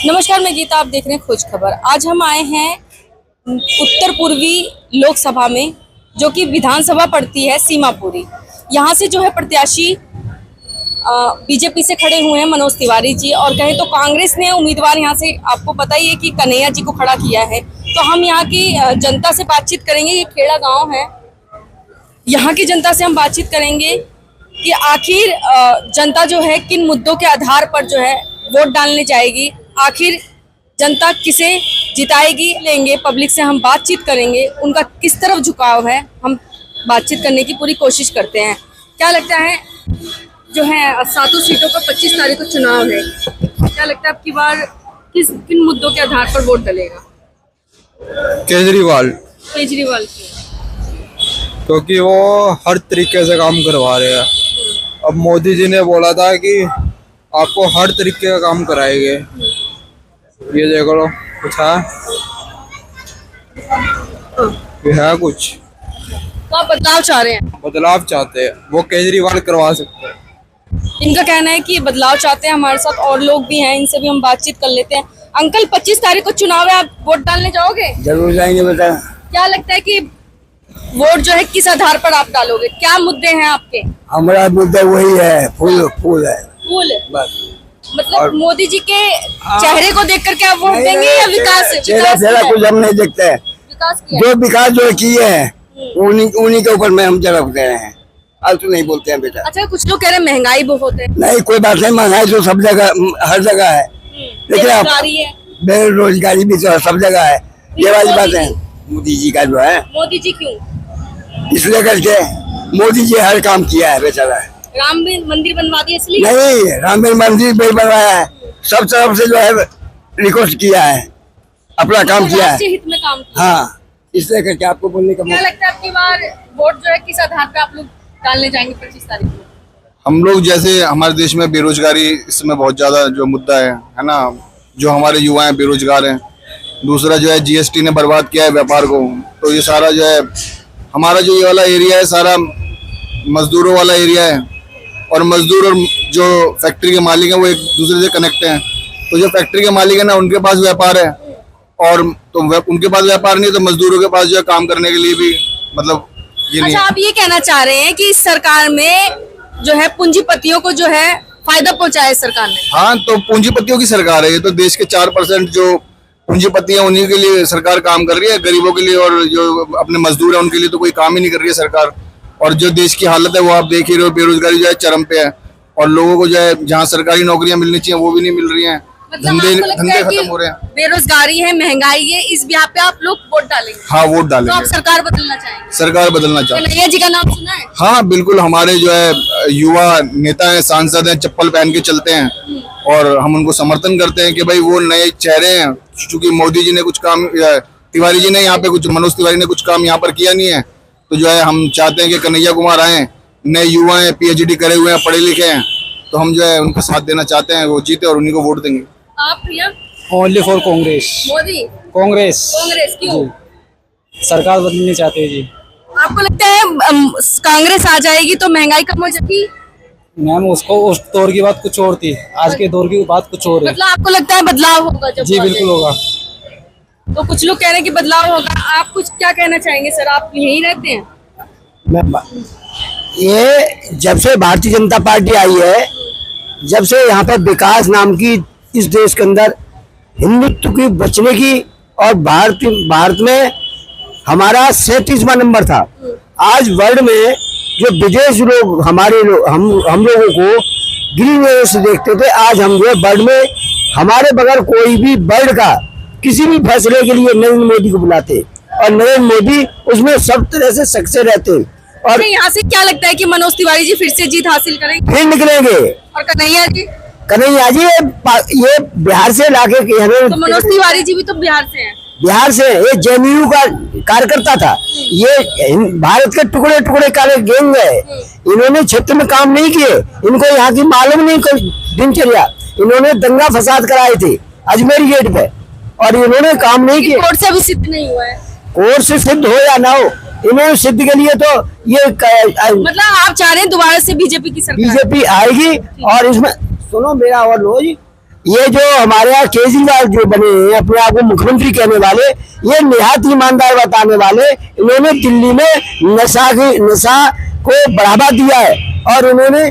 नमस्कार, मैं गीता, आप देख रहे हैं खोज खबर। आज हम आए हैं उत्तर पूर्वी लोकसभा में, जो कि विधानसभा पड़ती है सीमापुरी। यहाँ से जो है प्रत्याशी बीजेपी से खड़े हुए हैं मनोज तिवारी जी, और कहें तो कांग्रेस ने उम्मीदवार यहाँ से आपको पता ही है कि कन्हैया जी को खड़ा किया है। तो हम यहाँ की जनता से बातचीत करेंगे। ये खेड़ा गांव है, यहाँ की जनता से हम बातचीत करेंगे कि आखिर जनता जो है किन मुद्दों के आधार पर जो है वोट डालने जाएगी, आखिर जनता किसे जिताएगी। लेंगे पब्लिक से हम बातचीत करेंगे, उनका किस तरफ झुकाव है, हम बातचीत करने की पूरी कोशिश करते हैं। क्या लगता है, जो है 7 सीटों पर 25 तारीख को चुनाव है, क्या लगता है अब की बार किन मुद्दों के आधार पर वोट डलेगा? केजरीवाल की, क्योंकि वो हर तरीके से काम करवा रहे हैं। अब मोदी जी ने बोला था कि आपको हर तरीके का काम कराएंगे। ये देख लो, कुछ है, ये है कुछ। तो आप बदलाव चाह रहे हैं? बदलाव चाहते हैं, वो केजरीवाल करवा सकते हैं। इनका कहना है कि बदलाव चाहते हैं। हमारे साथ और लोग भी हैं, इनसे भी हम बातचीत कर लेते हैं। अंकल, 25 तारीख को चुनाव है, आप वोट डालने जाओगे? जरूर जाएंगे बेटा। क्या लगता है कि वोट जो है किस आधार पर आप डालोगे? क्या मुद्दे हैं आपके? हमारा मुद्दा वही है, फूल है। फूल बस। मतलब मोदी जी के चेहरे को देख करके आप वोट देंगे या विकास? चेहरा कुछ हम नहीं देखते हैं। विकास किया, जो विकास जो किए हैं उन्हीं के ऊपर में हम चढ़ दे रहे हैं। आज तो नहीं बोलते हैं बेटा। अच्छा, कुछ लोग कह रहे हैं महंगाई बहुत है। नहीं, कोई बात नहीं, महंगाई तो सब जगह हर जगह है, लेकिन बेरोजगारी है, बेरोजगारी भी तो सब जगह है। ये वाली बात है। मोदी जी का जो है, मोदी जी क्यों? इसलिए करके मोदी जी हर काम किया है बेचारा। राम मंदिर बनवा दिया इसलिए? नहीं, राम मंदिर भी बनवाया है, सब तरफ से जो है रिक्वेस्ट किया है, अपना काम किया है। राष्ट्रीय हित में काम किया। हाँ, इसलिए करके आपको बोलने का। क्या लगता है आपकी बार वोट जो है किस आधार पे आप लोग डालने जाएंगे 25 तारीख को? हम लोग जैसे हमारे देश में बेरोजगारी इसमें बहुत ज्यादा जो मुद्दा है ना, जो हमारे युवा हैं बेरोजगार हैं। दूसरा जो है जीएसटी ने बर्बाद किया है व्यापार को। तो ये सारा जो है हमारा जो ये वाला एरिया है, सारा मजदूरों वाला एरिया है, और मजदूर और जो फैक्ट्री के मालिक हैं वो एक दूसरे से कनेक्ट हैं। तो जो फैक्ट्री के मालिक है ना, उनके पास व्यापार है, और तो उनके पास व्यापार नहीं, तो मजदूरों के पास जो है काम करने के लिए भी मतलब ये नहीं। अच्छा, आप ये कहना चाह रहे हैं कि इस सरकार में जो है पूंजीपतियों को जो है फायदा पहुंचाया है सरकार ने? हाँ, तो पूंजीपतियों की सरकार है ये। तो देश के 4% जो पूंजीपति हैं उन्हीं के लिए सरकार काम कर रही है, गरीबों के लिए और जो अपने मजदूर हैं उनके लिए तो कोई काम ही नहीं कर रही है सरकार। और जो देश की हालत है वो आप देख ही रहे हो, बेरोजगारी जो है चरम पे है, और लोगों को जो है जहाँ सरकारी नौकरियां मिलनी चाहिए वो भी नहीं मिल रही हैं। धंधे खत्म हो रहे हैं, बेरोजगारी है, महंगाई है, इस ब्याह पे आप लोग वोट डालेंगे? हाँ, वोट तो डालेंगे। आप सरकार बदलना चाहेंगे? सरकार बदलना चाहते हैं। कन्हैया जी का नाम सुना है? हाँ बिल्कुल, हमारे जो है युवा नेता हैं, सांसद हैं, चप्पल पहन के चलते हैं, और हम उनको समर्थन करते हैं कि भाई वो नए चेहरे हैं। क्योंकि मोदी जी ने कुछ काम, तिवारी जी ने यहाँ पे कुछ, मनोज तिवारी ने कुछ काम यहाँ पर किया नहीं है। तो जो है हम चाहते हैं कि कन्हैया कुमार आए, नए युवा हैं, PhD करे हुए हैं, पढ़े लिखे हैं, तो हम जो है उनका साथ देना चाहते हैं, वो जीते और उन्हीं को वोट देंगे। आप भैया? Only for Congress. मोदी? कांग्रेस क्यों? सरकार बदलनी चाहते हैं जी। आपको लगता है कांग्रेस आ जाएगी तो महंगाई कम हो जाएगी? मैम, उसको उस दौर की बात कुछ और थी, आज के दौर की बात कुछ और है। मतलब आपको लगता है बदलाव होगा जब? जी बिल्कुल होगा। तो कुछ लोग कह रहे हैं कि बदलाव होगा, आप कुछ क्या कहना चाहेंगे सर? आप यहीं रहते हैं? ये जब से भारतीय जनता पार्टी आई है, जब से यहाँ पर विकास नाम की इस देश के अंदर हिंदुत्व की बचने की, और भारत में हमारा 37वां नंबर था। आज वर्ल्ड में जो विदेश लोग हमारे हम लोगों को ग्रीन नजर से देखते थे, आज हम जो वर्ल्ड में हमारे बगैर कोई भी वर्ल्ड का किसी भी फैसले के लिए नरेंद्र मोदी को बुलाते, और नरेंद्र मोदी उसमें सब तरह से सक्सेस रहते। और यहाँ से क्या लगता है कि मनोज तिवारी जी फिर से जीत हासिल करेंगे? फिर निकलेंगे। और कन्हैया जी? कन्हैया जी ये बिहार से लाके तो मनोज तिवारी जी भी तो बिहार से हैं। बिहार से, ये JNU का कार्यकर्ता था। ये भारत के टुकड़े टुकड़े काले गैंग है। इन्होंने क्षेत्र में काम नहीं किए, इनको यहाँ की मालूम नहीं कोई दिनचर्या। इन्होंने दंगा फसाद कराए थे अजमेर गेट पे, और इन्होंने काम नहीं किया। कोर्ट से अभी सिद्ध नहीं हुआ है। कोर्ट से सिद्ध हो या ना हो, इन्होंने सिद्ध के लिए तो ये मतलब आप चाह रहे हैं दोबारा से बीजेपी की सरकार? बीजेपी आएगी, और इसमें सुनो मेरा और लो जी, ये जो हमारे यहाँ केजरीवाल जो बने हैं अपने आप को मुख्यमंत्री कहने वाले, ये निहायत ईमानदार बताने वाले, इन्होंने दिल्ली में नशा को बढ़ावा दिया है और उन्होंने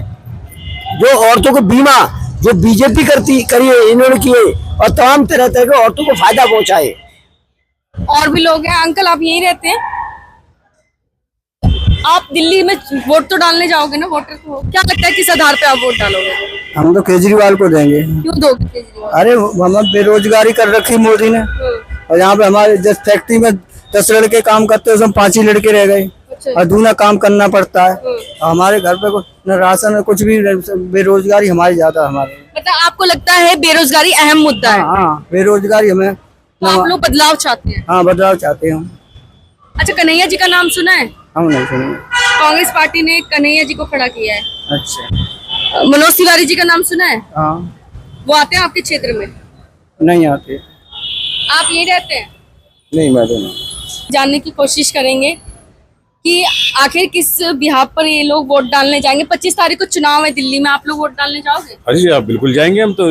जो औरतों को बीमा जो बीजेपी करी है इन्होंने किए और तमाम तरह के औरतों को फायदा पहुंचाए। और भी लोग हैं। अंकल आप यहीं रहते हैं? आप दिल्ली में वोट तो डालने जाओगे ना, वोटर को क्या लगता है किस आधार पे आप वोट डालोगे? हम तो केजरीवाल को देंगे। क्यों दोगे केजरीवाल? अरे हम बेरोजगारी कर रखी मोदी ने, और यहाँ पे हमारे जिस फैक्ट्री में 10 लड़के काम करते हैं उसमें 5 ही लड़के रह गए और दूना काम करना पड़ता है। हमारे घर पे न राशन न कुछ भी, बेरोजगारी हमारी ज्यादा हमारे। मतलब आपको लगता है बेरोजगारी अहम मुद्दा है? हाँ, बेरोजगारी हमें। तो आप लोग बदलाव चाहते हैं? हाँ, बदलाव चाहते हैं। अच्छा, कन्हैया जी का नाम सुना है? हम नहीं सुनेंगे। कांग्रेस पार्टी ने कन्हैया जी को खड़ा किया है। अच्छा। मनोज तिवारी जी का नाम सुना है? हाँ। वो आते हैं आपके क्षेत्र में? नहीं आते। आप यहीं रहते हैं? नहीं, मैं तो नहीं। जानने की कोशिश करेंगे कि आखिर किस बिहार पर ये लोग वोट डालने जाएंगे। 25 तारीख को चुनाव है दिल्ली में, आप लोग वोट डालने जाओगे? अरे जी आप बिल्कुल जाएंगे, हम तो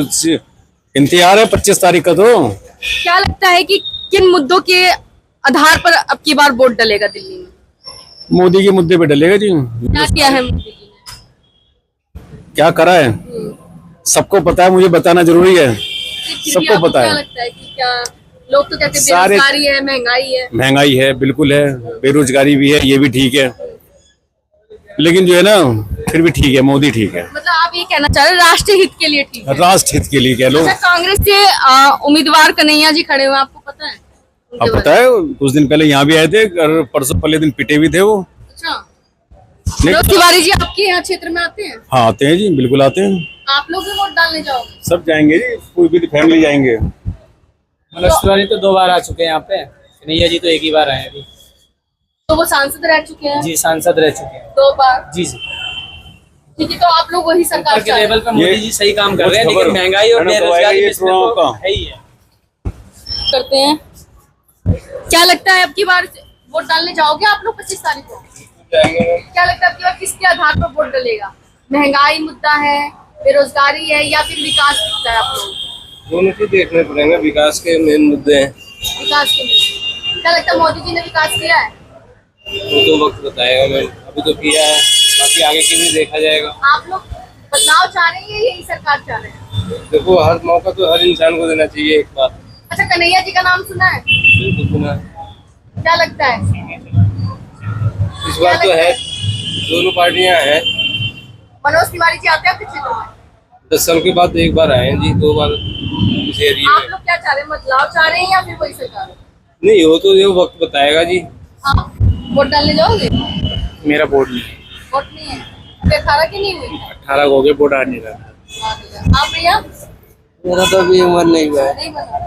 इंतजार है 25 तारीख का। तो क्या लगता है कि किन मुद्दों के आधार पर अब की बार वोट डलेगा दिल्ली में? मोदी के मुद्दे पे डलेगा जी। क्या किया है मोदी जी ने? क्या करा है सबको पता है, मुझे बताना जरूरी है। फिर भी सबको आपको पता क्या है। लगता है कि क्या लोग तो कहते हैं सारे- बेरोजगारी है, महंगाई है। महंगाई है, बिल्कुल है, बेरोजगारी भी है, ये भी ठीक है, लेकिन जो है ना फिर भी ठीक है, मोदी ठीक है। मतलब आप ये कहना चाह रहे हैं राष्ट्रीय हित के लिए ठीक है? राष्ट्र हित के लिए कह लो। अच्छा, कांग्रेस से उम्मीदवार कन्हैया जी खड़े हुए हैं, आपको पता है? उनके अब बारे पता है, कुछ दिन पहले यहाँ भी आए थे और परसों पहले दिन पिटे भी थे वो। में? अच्छा, मनोज तिवारी जी आपके यहाँ क्षेत्र में आते हैं? हाँ आते हैं जी, बिल्कुल आते हैं। आप लोग भी वोट डालने जाओगे? सब जाएंगे जी, पूरी फैमिली जाएंगे। मनोज तिवारी तो 2 बार आ चुके हैं यहाँ पे, कन्हैया जी तो 1 ही बार आए हैं अभी। तो वो सांसद रह चुके हैं? जी, सांसद रह चुके हैं 2 बार। जी जी। ठीक है, तो आप लोग वही सरकार ऊपर के चाह रहे लेवल हैं? पे मोदी जी सही काम कर रहे हैं, कुछ लेकिन खबर महंगाई और है ना, तो बेरोजगारी आएगा ये इसमें चुनाव तो का। है ही है। करते हैं। क्या लगता है अब की बार वोट डालने जाओगे आप लोग 25 तारीख को? क्या लगता है अब की बार किसके आधार पर वोट डलेगा? महंगाई मुद्दा है, बेरोजगारी है, या फिर विकास मुद्दा है? आप लोग दोनों को देखने पड़ेंगे, विकास के मेन मुद्दे हैं। विकास के लिए क्या लगता है मोदी जी ने विकास किया है? वो तो वक्त बताएगा, मैं अभी तो किया है, बाकी आगे की भी देखा जाएगा। आप लोग बदलाव चाह रहे हैं या यही सरकार चाह रहे हैं? देखो, हर मौका तो हर इंसान को देना चाहिए एक बार। अच्छा, कन्हैया जी का नाम सुना है? बिल्कुल सुना है। क्या लगता है? इस बार तो है, दोनों पार्टियां हैं। मनोज तिवारी जी आते हैं आपके क्षेत्र में? 10 साल के बाद 1 बार आए हैं जी, 2 बार इस एरिया आप में। लोग क्या चाह रहे हैं? बदलाव चाह रहे हैं या फिर वही सरकार? नहीं, वो तो ये वक्त बताएगा जी। आप वोट डालने जाओगे? मेरा वोट नहीं, वोट नहीं है? अभी 18 की नहीं हुई? 18 हो गए, वोट आ नहीं रहा। आप भैया? मेरा तो अभी उम्र नहीं हुआ है। नहीं बना।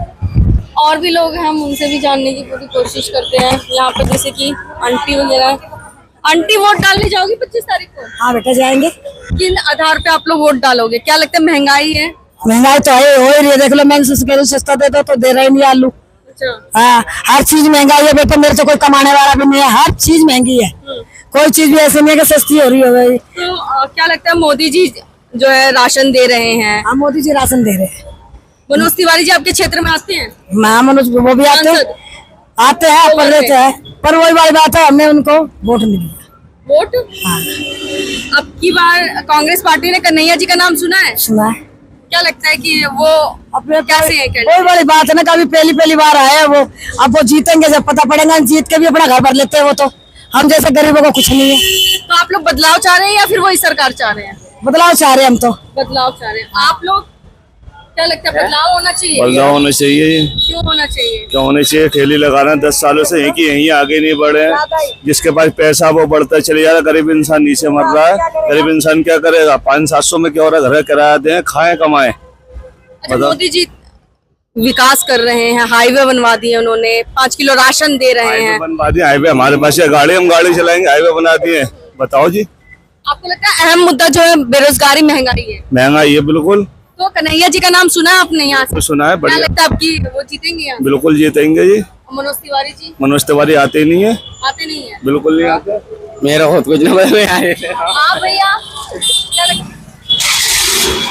और भी लोग हैं, हम उनसे भी जानने की पूरी कोशिश करते हैं। यहाँ पे जैसे कि आंटी वगैरह। आंटी, वोट डालने जाओगी 25 तारीख को? हाँ बेटा, जाएंगे। किन आधार पे आप लोग वोट डालोगे? क्या लगता है महंगाई है? महंगाई तो है, हो ही रही है। देख लो, मैंने गेहूं सस्ता दे दो तो दे रहे नहीं आलू। अच्छा, हाँ, हर चीज महंगाई है बेटा। मेरे तो कोई कमाने वाला भी नहीं है, हर चीज महंगी है। कोई चीज भी ऐसे नहीं है कि सस्ती हो रही हो गई। तो क्या लगता है मोदी जी जो है राशन दे रहे हैं? हाँ, मोदी जी राशन दे रहे हैं। मनोज तिवारी जी आपके क्षेत्र में आते हैं? हाँ, मनोज वो भी आते हैं, सांसद? आते हैं पर रहते हैं, पर वही वाली बात है, हमने उनको वोट नहीं दिया। वोट? अब की बार कांग्रेस पार्टी ने कन्हैया जी का नाम सुना है? सुना है। क्या लगता है कि वो अपने कैसे है? वही वाली बात है ना, कभी पहली बार आए हैं वो। अब वो जीतेंगे जब पता पड़ेगा, जीत के भी अपना घर भर लेते हैं वो तो। हम जैसे गरीबों को कुछ नहीं है। तो आप लोग बदलाव चाह रहे हैं या फिर वही सरकार चाह रहे हैं? बदलाव चाह रहे हैं हम तो। बदलाव चाह रहे हैं। आप लोग क्या लगता है बदलाव होना चाहिए? बदलाव होना चाहिए। क्यों होना चाहिए? क्या होना चाहिए? ठेली लगा रहे हैं 10 सालों से, यहीं आगे नहीं बढ़े हैं। जिसके पास पैसा वो बढ़ता चले जा रहा है, गरीब इंसान नीचे मर रहा है। गरीब इंसान क्या करेगा? 500-700 में क्या हो रहा है? घर का किराया दें, खाएं कमाएं। अच्छा, मोदी जी विकास कर रहे हैं, हाईवे बनवा दिए उन्होंने, 5 किलो राशन दे रहे हाईवे हैं। बनवा दिए, हाईवे हमारे पास है, गाड़ी हम गाड़ी चलाएंगे, हाईवे बना दिए। बताओ जी, आपको लगता है अहम मुद्दा जो है बेरोजगारी, महंगाई है? महंगाई है बिल्कुल। तो कन्हैया जी का नाम सुना है आपने यहाँ से? तो सुना है, क्या बढ़िया। लगता है आपकी वो जीतेंगे यहाँ? बिल्कुल जीतेंगे जी। और मनोज तिवारी जी मनोज तिवारी आते ही नहीं है, आते नहीं है? बिल्कुल नहीं आते। मेरा बहुत कुछ नहीं पता। आप भैया क्या लगता है?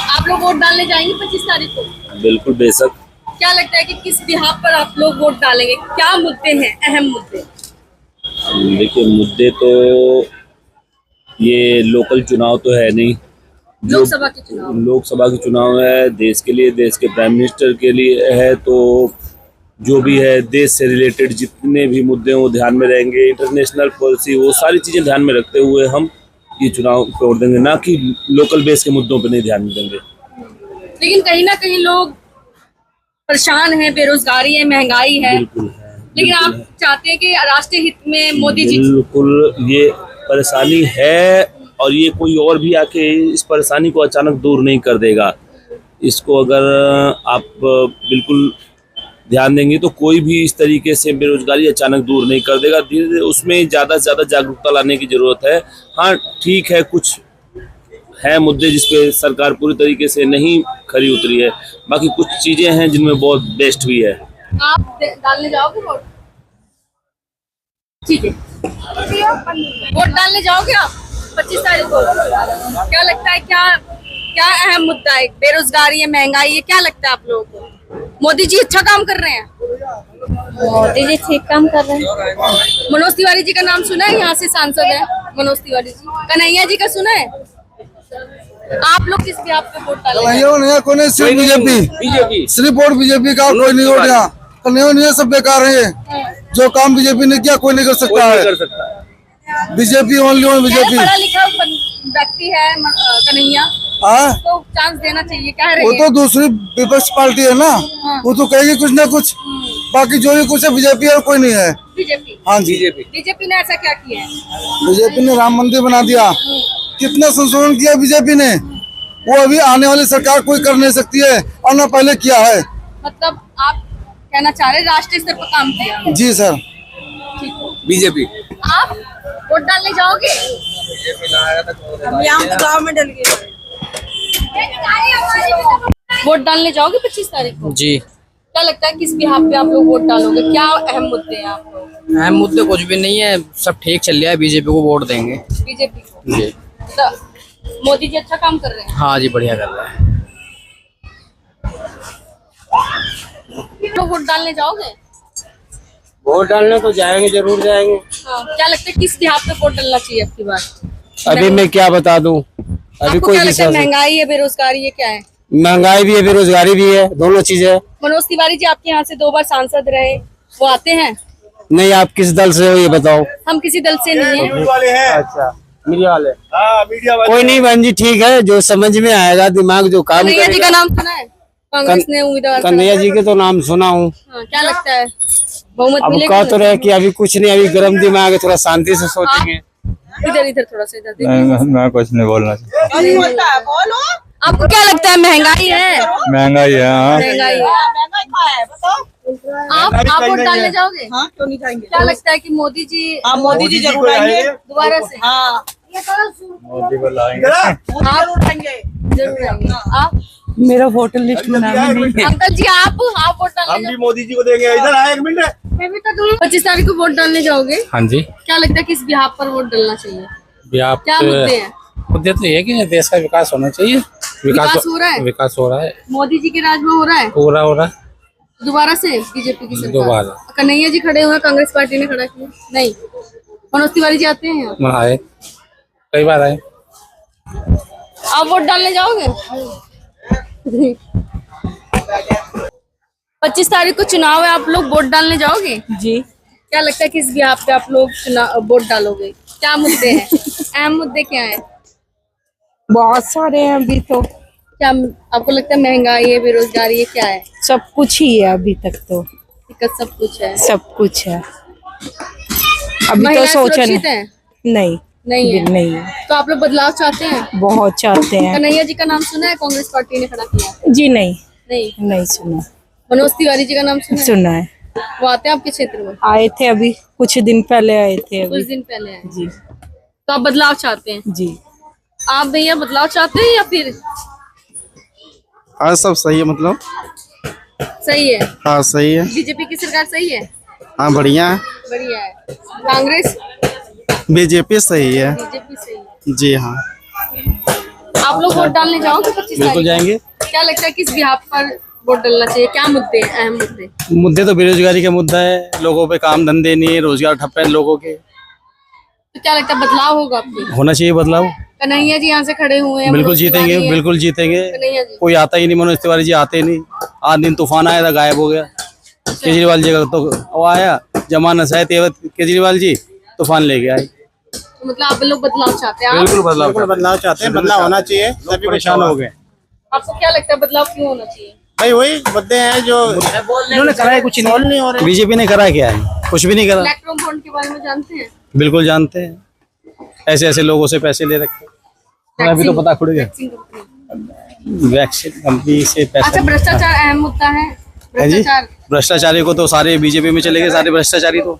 आप लोग वोट डालने जाएंगे 25 तारीख को? बिल्कुल बेशक। क्या लगता है कि किस बिहाफ पर आप लोग वोट डालेंगे? क्या मुद्दे हैं, अहम मुद्दे? देखिए मुद्दे तो ये लोकल चुनाव तो है नहीं, जो लोकसभा के चुनाव। लोकसभा के चुनाव है, देश के लिए, देश के प्राइम मिनिस्टर के लिए है, तो जो भी है देश से रिलेटेड जितने भी मुद्दे हैं वो ध्यान में रहेंगे। इंटरनेशनल पॉलिसी, वो सारी चीजें ध्यान में रखते हुए हम ये चुनाव पे वोट देंगे, ना कि लोकल बेस के मुद्दों पे नहीं ध्यान देंगे। लेकिन कहीं ना कहीं लोग परेशान हैं, बेरोजगारी है, महंगाई है, बिल्कुल है, लेकिन आप चाहते हैं कि राष्ट्रीय हित में मोदी जी। बिल्कुल ये परेशानी है, और ये कोई और भी आके इस परेशानी को अचानक दूर नहीं कर देगा। इसको अगर आप बिल्कुल ध्यान देंगे तो कोई भी इस तरीके से बेरोजगारी अचानक दूर नहीं कर देगा। धीरे धीरे उसमें ज़्यादा से ज़्यादा जागरूकता लाने की ज़रूरत है। हाँ ठीक है, कुछ है मुद्दे जिसपे सरकार पूरी तरीके से नहीं खरी उतरी है, बाकी कुछ चीज़ें हैं जिनमें बहुत बेस्ट भी है। आप डालने जाओगे वोट? ठीक है, वोट डालने जाओगे आप 25 तारीख को? क्या लगता है, क्या क्या अहम मुद्दा है? बेरोजगारी है, महंगाई है, क्या लगता है आप लोगों को? मोदी जी अच्छा काम कर रहे हैं? मोदी जी ठीक काम कर रहे हैं। मनोज तिवारी जी का नाम सुना है? यहाँ से सांसद है मनोज तिवारी जी। कन्हैया जी का सुना है? आप लोग किस बिहाफ पे वोट डालेंगे? कोई नहीं, सिर्फ बीजेपी, सिर्फ वोट बीजेपी का, कोई नहीं वोट यहाँ नहीं, सब बेकार है। जो काम बीजेपी ने किया कोई नहीं कर सकता है। BJP only on BJP. पढ़ा लिखा व्यक्ति है कन्हैया, तो चांस देना चाहिए, कह रहे हैं। वो तो दूसरी विपक्ष पार्टी है ना, वो तो कहेगी कुछ ना कुछ, बाकी जो भी कुछ है बीजेपी और कोई नहीं है। बीजेपी, हाँ जी, बीजेपी ने ऐसा क्या किया है? बीजेपी ने राम मंदिर बना दिया, कितना संशोधन किया बीजेपी ने, वो अभी आने वाली सरकार कोई कर नहीं सकती है, और न पहले किया है। मतलब आप कहना चाह रहे राष्ट्रीय स्तर पर काम किया? जी सर। बीजेपी। आप वोट डालने जाओगे? हम यहाँ तो गाँव में डल गए। वोट डालने जाओगे 25 तारीख को? जी। क्या लगता है किस बिहाफ पे आप लोग वोट डालोगे? क्या अहम मुद्दे हैं आप लोग? अहम मुद्दे कुछ भी नहीं है, सब ठीक चल रहा है, बीजेपी को वोट देंगे। बीजेपी को? जी। तो मोदी जी अच्छा काम कर रहे हैं? हाँ जी, बढ़िया कर रहा है। तो वोट डालने जाओगे? वोट डालने तो जाएंगे, जरूर जाएंगे। हाँ, क्या लगता है किस बिहाफ पे वोट डालना चाहिए आपकी बात? अभी मैं क्या बता दूं, अभी आपको कोई क्या लगता है? महंगाई है, बेरोजगारी है, क्या है? महंगाई भी है, बेरोजगारी भी है, दोनों चीजें। मनोज तिवारी जी आपके यहाँ से 2 बार सांसद रहे, वो आते हैं? नहीं, आप किस दल से हो ये बताओ? हम किसी दल से नहीं है। अच्छा, मीडिया वाले। कोई नहीं बहन जी, ठीक है, जो समझ में आएगा, दिमाग जो काम कन्हैया जी का नाम सुना है? कांग्रेस ने उम्मीदवार कन्हैया जी के तो नाम सुना हूँ। क्या लगता है बहुमत अब मिलेगा? कह तो रहे कि अभी कुछ नहीं, अभी गर्म दिमाग है, थोड़ा शांति से सोचेंगे। इधर इधर थोड़ा सा इधर। मैं कुछ नहीं बोलना चाहता। आपको क्या लगता है? महंगाई है? महंगाई है, हाँ। महंगाई है। आप वोट डालने जाओगे? हाँ, क्यों नहीं जाएंगे? क्या लगता है कि मोदी जी? हाँ, मोदी जी जरूर आएंगे दोबारा से? हाँ, मोदी को लाएंगे। जरूर आएंगे। जरूर आएंगे। आप? मेरा वोटर लिस्ट में नाम ही नहीं है। अंकल जी आप वोट डालने? हम भी मोदी जी को देंगे। इधर आए, एक मिनट। मैं भी तो दूँ। 25 तारीख को वोट डालने जाओगे? हाँ जी। क्या लगता है किस बिहाफ पर वोट डालना चाहिए? आप क्या मुद्दे हैं? मुद्दे तो ये कि देश का विकास होना चाहिए। विकास हो रहा है? विकास हो रहा है, मोदी जी के राज में हो रहा है? पूरा हो रहा है। दोबारा से बीजेपी की सरकार? दोबारा। कन्हैया जी खड़े हुए, कांग्रेस पार्टी ने खड़ा किया नहीं? मनोज तिवारी जी आते हैं यहाँ? आए, कई बार आए। आप वोट डालने जाओगे? 25 तारीख को चुनाव है, आप लोग वोट डालने जाओगे? जी। क्या लगता है किस बिहाफ पे आप लोग वोट डालोगे? क्या मुद्दे हैं? अहम मुद्दे क्या है? बहुत सारे हैं अभी तो। क्या आपको लगता है? महंगाई है, बेरोजगारी है, क्या है? सब कुछ ही है अभी तक तो। दिक्कत सब कुछ है। सब कुछ है अभी तो महिलाएं सोचना सुरक्षित हैं? नहीं, नहीं है। नहीं है। तो आप लोग बदलाव चाहते हैं? बहुत चाहते हैं। कन्हैया जी का नाम सुना है? कांग्रेस पार्टी ने खड़ा किया? जी नहीं, नहीं। नहीं सुना। मनोज तिवारी जी का नाम सुना है? सुना है, वो आते हैं आपके क्षेत्र में? आए थे अभी, कुछ दिन पहले आए थे कुछ अभी। दिन पहले आए। जी तो आप बदलाव चाहते हैं? जी। आप भैया बदलाव चाहते हैं या फिर? हाँ सब सही है, मतलब सही है। हाँ सही है। बीजेपी की सरकार सही है? हाँ बढ़िया है। बढ़िया है। कांग्रेस? बीजेपी सही है। बीजेपी सही है। जी हाँ। आप लोग वोट डालने जाओगे 25 तारीख? बिल्कुल जाएंगे। क्या लगता है किस बिहाफ पर वोट डालना चाहिए? क्या मुद्दे हैं, अहम मुद्दे? मुद्दे तो बेरोजगारी का मुद्दा है, लोगों पे काम धंधे नहीं है, रोजगार ठप्प है लोगों के। तो क्या लगता है बदलाव होगा आपके? होना चाहिए बदलाव। कन्हैया जी यहाँ से खड़े हुए हैं, बिल्कुल मनोज जीतेंगे, तिवारी हैं। बिल्कुल जीतेंगे। कन्हैया जी कोई आता ही नहीं, मनोज तिवारी जी आते ही नहीं। आज दिन तूफान आया था, गायब हो गया। केजरीवाल जी का तो वो आया, जमानत है केजरीवाल जी, तूफान ले गया। तो मतलब आप लोग बदलाव चाहते हैं? आप बिल्कुल बदलाव चाहते हैं, बदलाव होना चाहिए। सभी परेशान हो गए। आपको क्या लगता है बदलाव क्यों होना चाहिए? भाई वही मुद्दे हैं जो इन्होंने करा है, कुछ नहीं हो रहा। बीजेपी ने करा क्या है? कुछ भी नहीं करा। इलेक्ट्रॉन बॉन्ड के बारे में जानते हैं? बिल्कुल जानते हैं, ऐसे ऐसे लोगों से पैसे ले रखे। अभी तो पता खुल गया, वैक्सीन कंपनी से पैसा। अच्छा, भ्रष्टाचार अहम मुद्दा है। है जी, भ्रष्टाचार भ्रष्टाचारी को तो सारे बीजेपी में चले गए, सारे भ्रष्टाचारी तो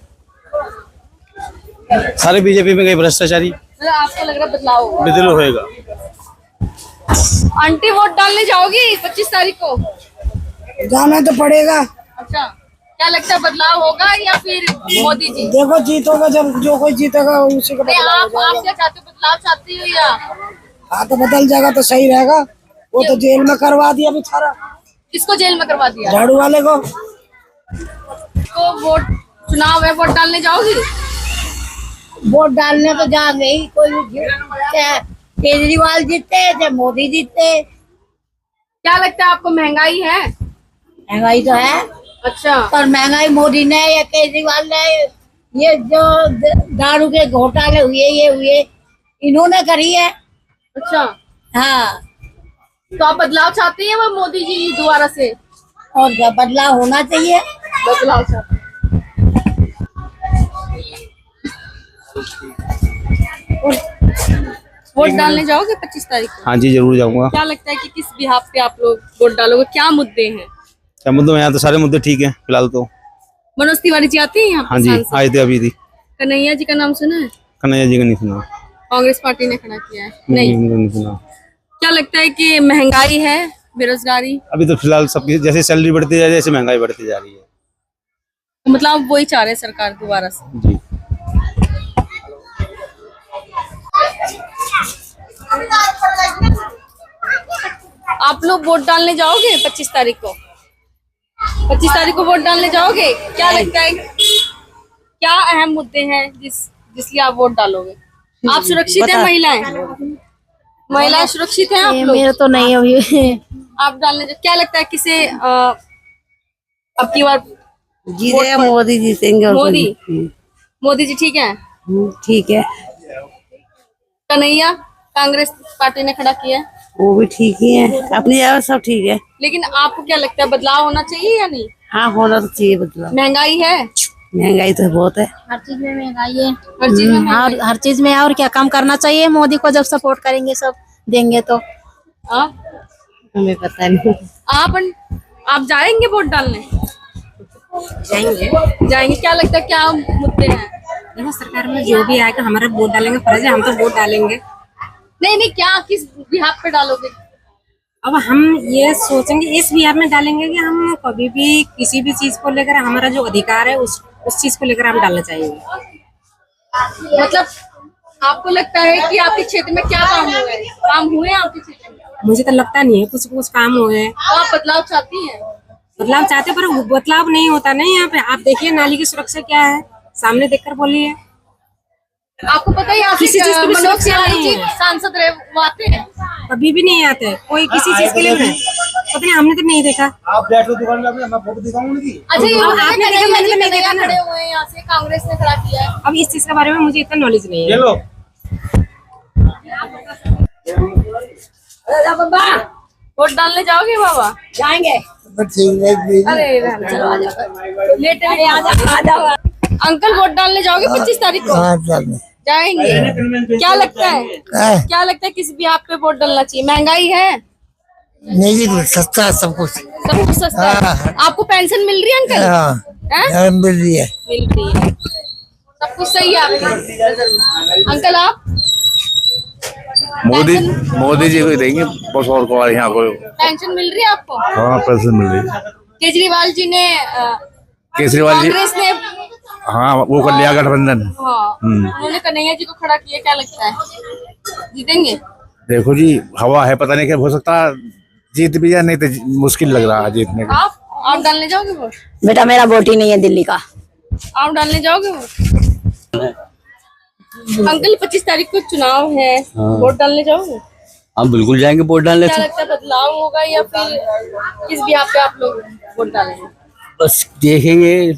सारे बीजेपी में गए भ्रष्टाचारी। मतलब आपको लग रहा है बदलाव होगा? बदल होएगा। आंटी वोट डालने जाओगी 25 तारीख को? जाना तो पड़ेगा। अच्छा, क्या लगता है बदलाव होगा या फिर मोदी जी? देखो जीतोगा, जब जो कोई जीतेगा उसी का नहीं, आप क्या चाहते हो? बदलाव चाहती हो या? हाँ तो बदल जाएगा तो सही रहेगा। वो तो जेल में करवा दिया बेचारा, किसको जेल में करवा दिया? झाड़ू वाले को। तो वोट, चुनाव है, वोट डालने जाओगी? वोट डालने तो जाएंगे ही, कोई भी चाहे केजरीवाल जीते चाहे मोदी जीते। क्या लगता है आपको महंगाई है? महंगाई तो है, अच्छा, पर महंगाई मोदी ने या केजरीवाल ने, ये जो दारू के घोटाले हुए ये हुए इन्होंने करी है। अच्छा, हाँ, तो आप बदलाव चाहते हैं वो मोदी जी दोबारा से? और क्या बदलाव होना चाहिए। बदलाव चाहते हैं। वोट डालने जाओगे 25 तारीख को? हाँ जी, जरूर जाऊंगा। क्या लगता है कि किस बिहाफ पे आप लोग वोट डालोगे? क्या मुद्दे हैं? क्या मुद्दे? यहाँ तो सारे मुद्दे ठीक हैं फिलहाल तो। मनोज तिवारी जी आते हैं यहाँ पे? हाँ जी, सांसद? आए थे अभी थी। कन्हैया जी का नाम सुना है? कन्हैया जी का नहीं सुना। कांग्रेस पार्टी ने खड़ा किया है? नहीं। नहीं सुना। क्या लगता है कि महंगाई है, बेरोजगारी? अभी तो फिलहाल सबकी जैसे सैलरी बढ़ती जा रही है, जैसे महंगाई बढ़ती जा रही है। मतलब आप वही चाह रहे हैं सरकार दोबारा से? जी। आप लोग वोट डालने जाओगे 25 तारीख को? 25 तारीख को वोट डालने जाओगे? क्या लगता है क्या अहम मुद्दे हैं जिसलिए आप वोट डालोगे? आप सुरक्षित हैं? महिलाएं सुरक्षित हैं आप लोग? मेरे तो नहीं अभी। आप डालने क्या लगता है किसे अब की बार जीतेगा मोदी, जीतेंगे। मोदी जी ठीक है? ठीक है, कन्हैया कांग्रेस पार्टी ने खड़ा किया है, वो भी ठीक ही है, अपनी जगह सब ठीक है। लेकिन आपको क्या लगता है बदलाव होना चाहिए या नहीं? हाँ होना तो चाहिए बदलाव। महंगाई है? महंगाई तो बहुत है, हर चीज में महंगाई है। हर चीज में महंगाई। हर चीज में। और क्या काम करना चाहिए मोदी को, जब सपोर्ट करेंगे सब देंगे तो। आप हमें पता नहीं। आप जाएंगे वोट डालने? जाएंगे। क्या लगता है क्या मुद्दे हैं? देखो सरकार में जो भी आएगा हमारा वोट डालेंगे, फर्ज है, हम तो वोट डालेंगे। नहीं, क्या किस बिहाफ पे डालोगे? अब हम ये सोचेंगे इस बिहार में डालेंगे कि हम कभी भी किसी भी चीज को लेकर हमारा जो अधिकार है उस चीज को लेकर हम डालना चाहेंगे। मतलब आपको लगता है कि आपके क्षेत्र में क्या काम हुए हैं आपके क्षेत्र में? मुझे तो लगता नहीं है कुछ काम हुए। तो आप बदलाव चाहती हैं? बदलाव चाहते पर बदलाव नहीं होता नहीं। यहाँ पे आप देखिए नाली की सुरक्षा क्या है, सामने देखकर बोलिए। आपको पता है यहाँ किसी चीज की भी मनोज सुरक्षा तिवारी नहीं जी है। सांसद रहे, वो आते हैं? कभी भी नहीं आते कोई किसी चीज के लिए नहीं। पता नहीं, हमने तो नहीं देखा। आप बैठो दुकान में, मैं फोटो दिखाऊंगी। अच्छा, ये आपने देखा, मैंने तो नहीं देखा ना। खड़े हुए हैं यहाँ से, कांग्रेस ने खड़ा किया है। अब इस चीज के बारे में मुझे इतना नॉलेज नहीं है। लो वोट डालने जाओगे बाबा? जाएंगे। अरे चलो आ जाओ, लेटे आ जाओ। अंकल वोट डालने जाओगे 25 तारीख को? जाएंगे। क्या लगता है किस बिहाफ पे वोट डालना चाहिए? महंगाई है? नहीं, सस्ता सब कुछ। सब कुछ सस्ता है। आपको पेंशन मिल रही है अंकल? हैं? मिल रही है। मिल रही है, सब कुछ सही है आपकी नजर में। अंकल आप मोदी जी को देंगे बस, और को यहाँ को। पेंशन मिल रही है आपको? हाँ, पेंशन मिल रही है। केजरीवाल जी ने केजरीवाल जी, कांग्रेस ने हाँ वो कर लिया गठबंधन। हाँ, उन्होंने कन्हैया जी को खड़ा किया। क्या लगता है जीतेंगे? देखो जी, हवा है, पता नहीं क्या हो सकता है। जीत भी है, नहीं तो मुश्किल लग रहा है जीतने का। आप डालने जाओगे वोट? बेटा मेरा वोट ही नहीं है दिल्ली का। आप डालने जाओगे वोट? अंकल 25 तारीख को चुनाव है, वोट डालने जाओगे? हम बिल्कुल जाएंगे वोट डालने। क्या लगता है बदलाव होगा या फिर किस बिहाफ पे आप लोग वोट डालेंगे? बस देखेंगे,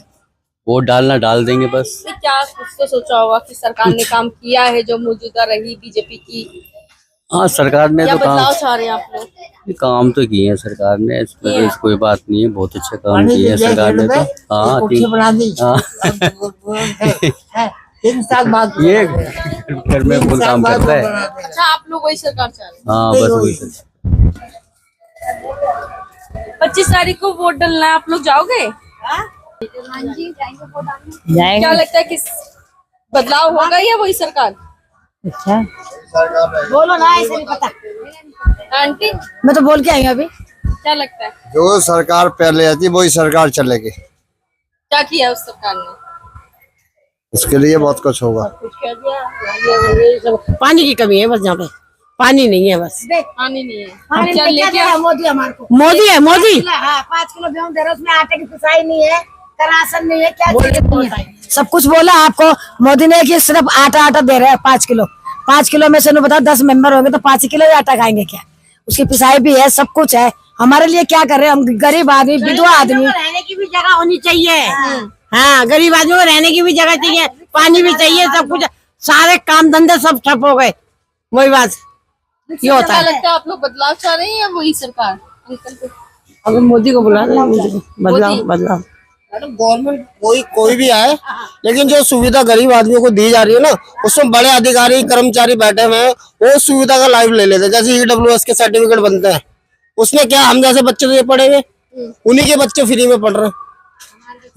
वोट डालना डाल देंगे बस। तो क्या कुछ तो सोचा होगा कि सरकार ने काम किया है जो मौजूदा रही बीजेपी की, हाँ सरकार ने या तो बदलाव चाह रहे हैं आप लोग? काम तो किए हैं सरकार ने, इसमें तो कोई बात नहीं है, बहुत अच्छा काम किया है सरकार ने तो। हाँ तीन साल बाद ये घर में फुल काम करता है। अच्छा, आप लोग वही सरकार चाह रहे हैं? हाँ बस वही। 25 तारीख को वोट डालना है, आप लोग जाओगे? क्या लगता है किस बदलाव होगा या वही सरकार? अच्छा बोलो ना, ऐसे नहीं पता। आंटी मैं तो बोल के आई हूँ अभी। क्या लगता है जो सरकार पहले आती वही सरकार चलेगी, क्या किया उस सरकार ने? उसके लिए बहुत कुछ होगा। पानी की कमी है बस, यहाँ पे पानी नहीं है बस। पानी नहीं है, क्या लेके आओ? मोदी हमारे को मोदी है मोदी। 5 किलो गेहूँ दे रहा, उसमें आटे की पिसाई नहीं है, राशन नहीं है, क्या चाहिए? सब कुछ बोला आपको मोदी ने कि सिर्फ आटा दे रहे हैं 5 किलो। 5 किलो में से बताओ 10 मेंबर होंगे तो 5 किलो ही आटा खाएंगे क्या? उसकी पिसाई भी है, सब कुछ है। हमारे लिए क्या कर रहे हैं हम? गरीब आदमी, विधवा आदमी, रहने की भी जगह होनी चाहिए। हाँ गरीब आदमी को रहने की भी जगह चाहिए, पानी भी चाहिए, सब कुछ। सारे काम धंधे सब ठप हो गए। वही बात ये होता क्या है। लगता है आप लोग बदलाव चाह रहे हैं या वही सरकार? अंकल को अब मोदी को बुला रहे हैं, बदलाव बदलाव। गवर्नमेंट कोई भी आए, लेकिन जो सुविधा गरीब आदमियों को दी जा रही है ना, उसमें बड़े अधिकारी कर्मचारी बैठे हुए हैं, वो सुविधा का लाभ ले लेते हैं। जैसे EWS के सर्टिफिकेट बनते हैं, उसमें क्या हम जैसे बच्चे तो ये पढ़ेंगे, उन्हीं के बच्चे फ्री में पढ़ रहे हैं।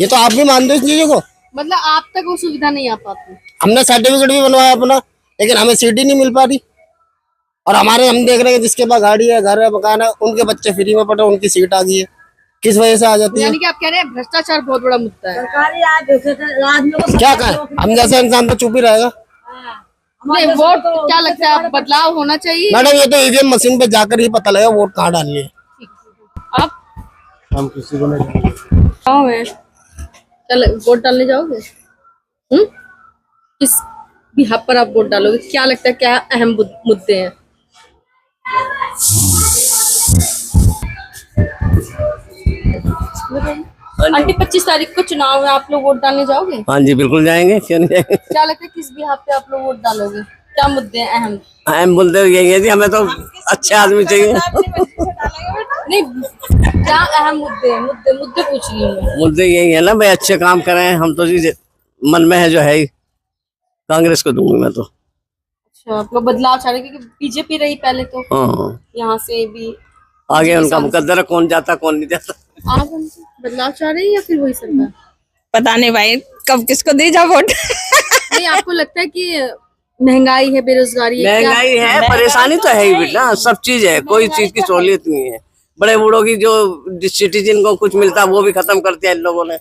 ये तो आप भी मानते हो इस चीजों को। मतलब आप तक वो सुविधा नहीं आ पाती? हमने सर्टिफिकेट भी बनवाया अपना, लेकिन हमें सीट ही नहीं मिल पा रही। और हमारे हम देख रहे हैं जिसके पास गाड़ी है, घर है, मकान है, उनके बच्चे फ्री में पढ़ रहे हैं, उनकी सीट आ गई है। किस वजह से आ जाती है? यानी कि आप कह रहे हैं भ्रष्टाचार बहुत बड़ा मुद्दा है। सरकारी आज देखे तो आदमियों को क्या कहें, हम जैसा इंसान तो चुप ही रहेगा। नहीं, वोट क्या लगता है बदलाव होना चाहिए? मैडम ये तो EVM मशीन पे जाकर ही पता लगेगा वोट कहाँ डालनी है। आप हम किसी को नहीं गाँव में चल वोट डालने जाओगे? किस बिहाफ पर आप वोट डालोगे? क्या लगता है क्या अहम मुद्दे हैं? आंटी 25 तारीख को चुनाव है, आप लोग वोट डालने जाओगे? हाँ जी बिल्कुल जाएंगे, क्यों नहीं जाएंगे। क्या लगता है किस बिहाफ पे आप लोग वोट डालोगे? क्या मुद्दे हैं अहम? हम बोलते यही है जी, हमें तो अच्छे आदमी चाहिए। नहीं, क्या अहम मुद्दे हैं? मुद्दे पूछ रही हूँ मैं। मुद्दे यही है ना भाई, अच्छे काम करें। हम तो जी मन में है जो है कांग्रेस को दूंगी मैं तो। अच्छा, आप लोग बदलाव चाह रहे हैं क्योंकि बीजेपी रही पहले तो, हाँ यहाँ से भी आगे उनका मुकद्दर है, कौन जाता कौन नहीं जाता। आप बदलाव चाह रहे हैं या फिर वही सरकार? पता नहीं भाई कब किसको दी जा वोट। नहीं, आपको लगता है कि महंगाई है, बेरोजगारी है, महंगाई है, परेशानी तो है ही बेटा, सब चीज है, कोई चीज की सहूलियत नहीं है। बड़े बूढ़ों की जो सिटीजन को कुछ मिलता है वो भी खत्म कर दिया इन लोगों ने।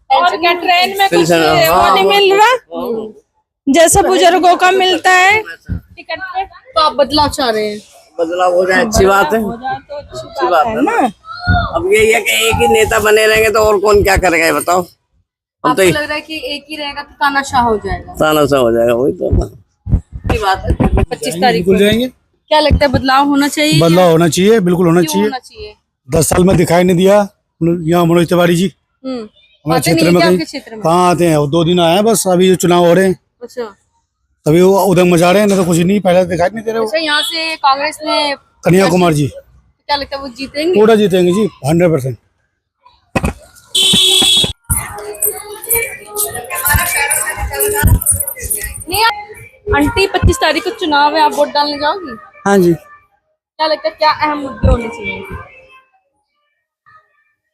और क्या ट्रेन में कुछ पेंशन, वो नहीं मिल रहा जैसा बुजुर्गों का मिलता है टिकट पे। तो आप बदलाव चाह रहे हैं? बदलाव हो जाए अच्छी बात है, अच्छी बात है ना। अब यही है कि एक ही नेता बने रहेंगे तो और कौन क्या करेगा ये बताओ। हम आपको तो लग रहा है कि एक ही रहेगा तो तानाशाह हो जाएगा? तानाशाह हो जाएगा, वही तो ना। बात है 25 तारीख को जाएंगे। क्या लगता है बदलाव होना चाहिए? बदलाव होना चाहिए, बिल्कुल होना क्यों चाहिए। होना चाहिए? 10 साल में दिखाई नहीं दिया यहाँ मनोज तिवारी जी हमारे आते नहीं क्षेत्र है में। क्या कहीं आपके क्षेत्र में? कहाँ आते हैं, वो 2 दिन आए हैं बस। अभी जो चुनाव हो रहे हैं अच्छा तभी वो उदंग मचा रहे हैं, नहीं तो कुछ नहीं, पहले दिखाई नहीं दे रहे वो। अच्छा, यहाँ से कांग्रेस ने कन्हैया कुमार जी क्या लगता है वो जीतेंगे? पूरा जीतेंगे जी 100%। नहीं, आंटी 25 तारीख को चुनाव है, आप वोट डालने जाओगी? हाँ जी। क्या लगता है क्या अहम मुद्दे होने चाहिए?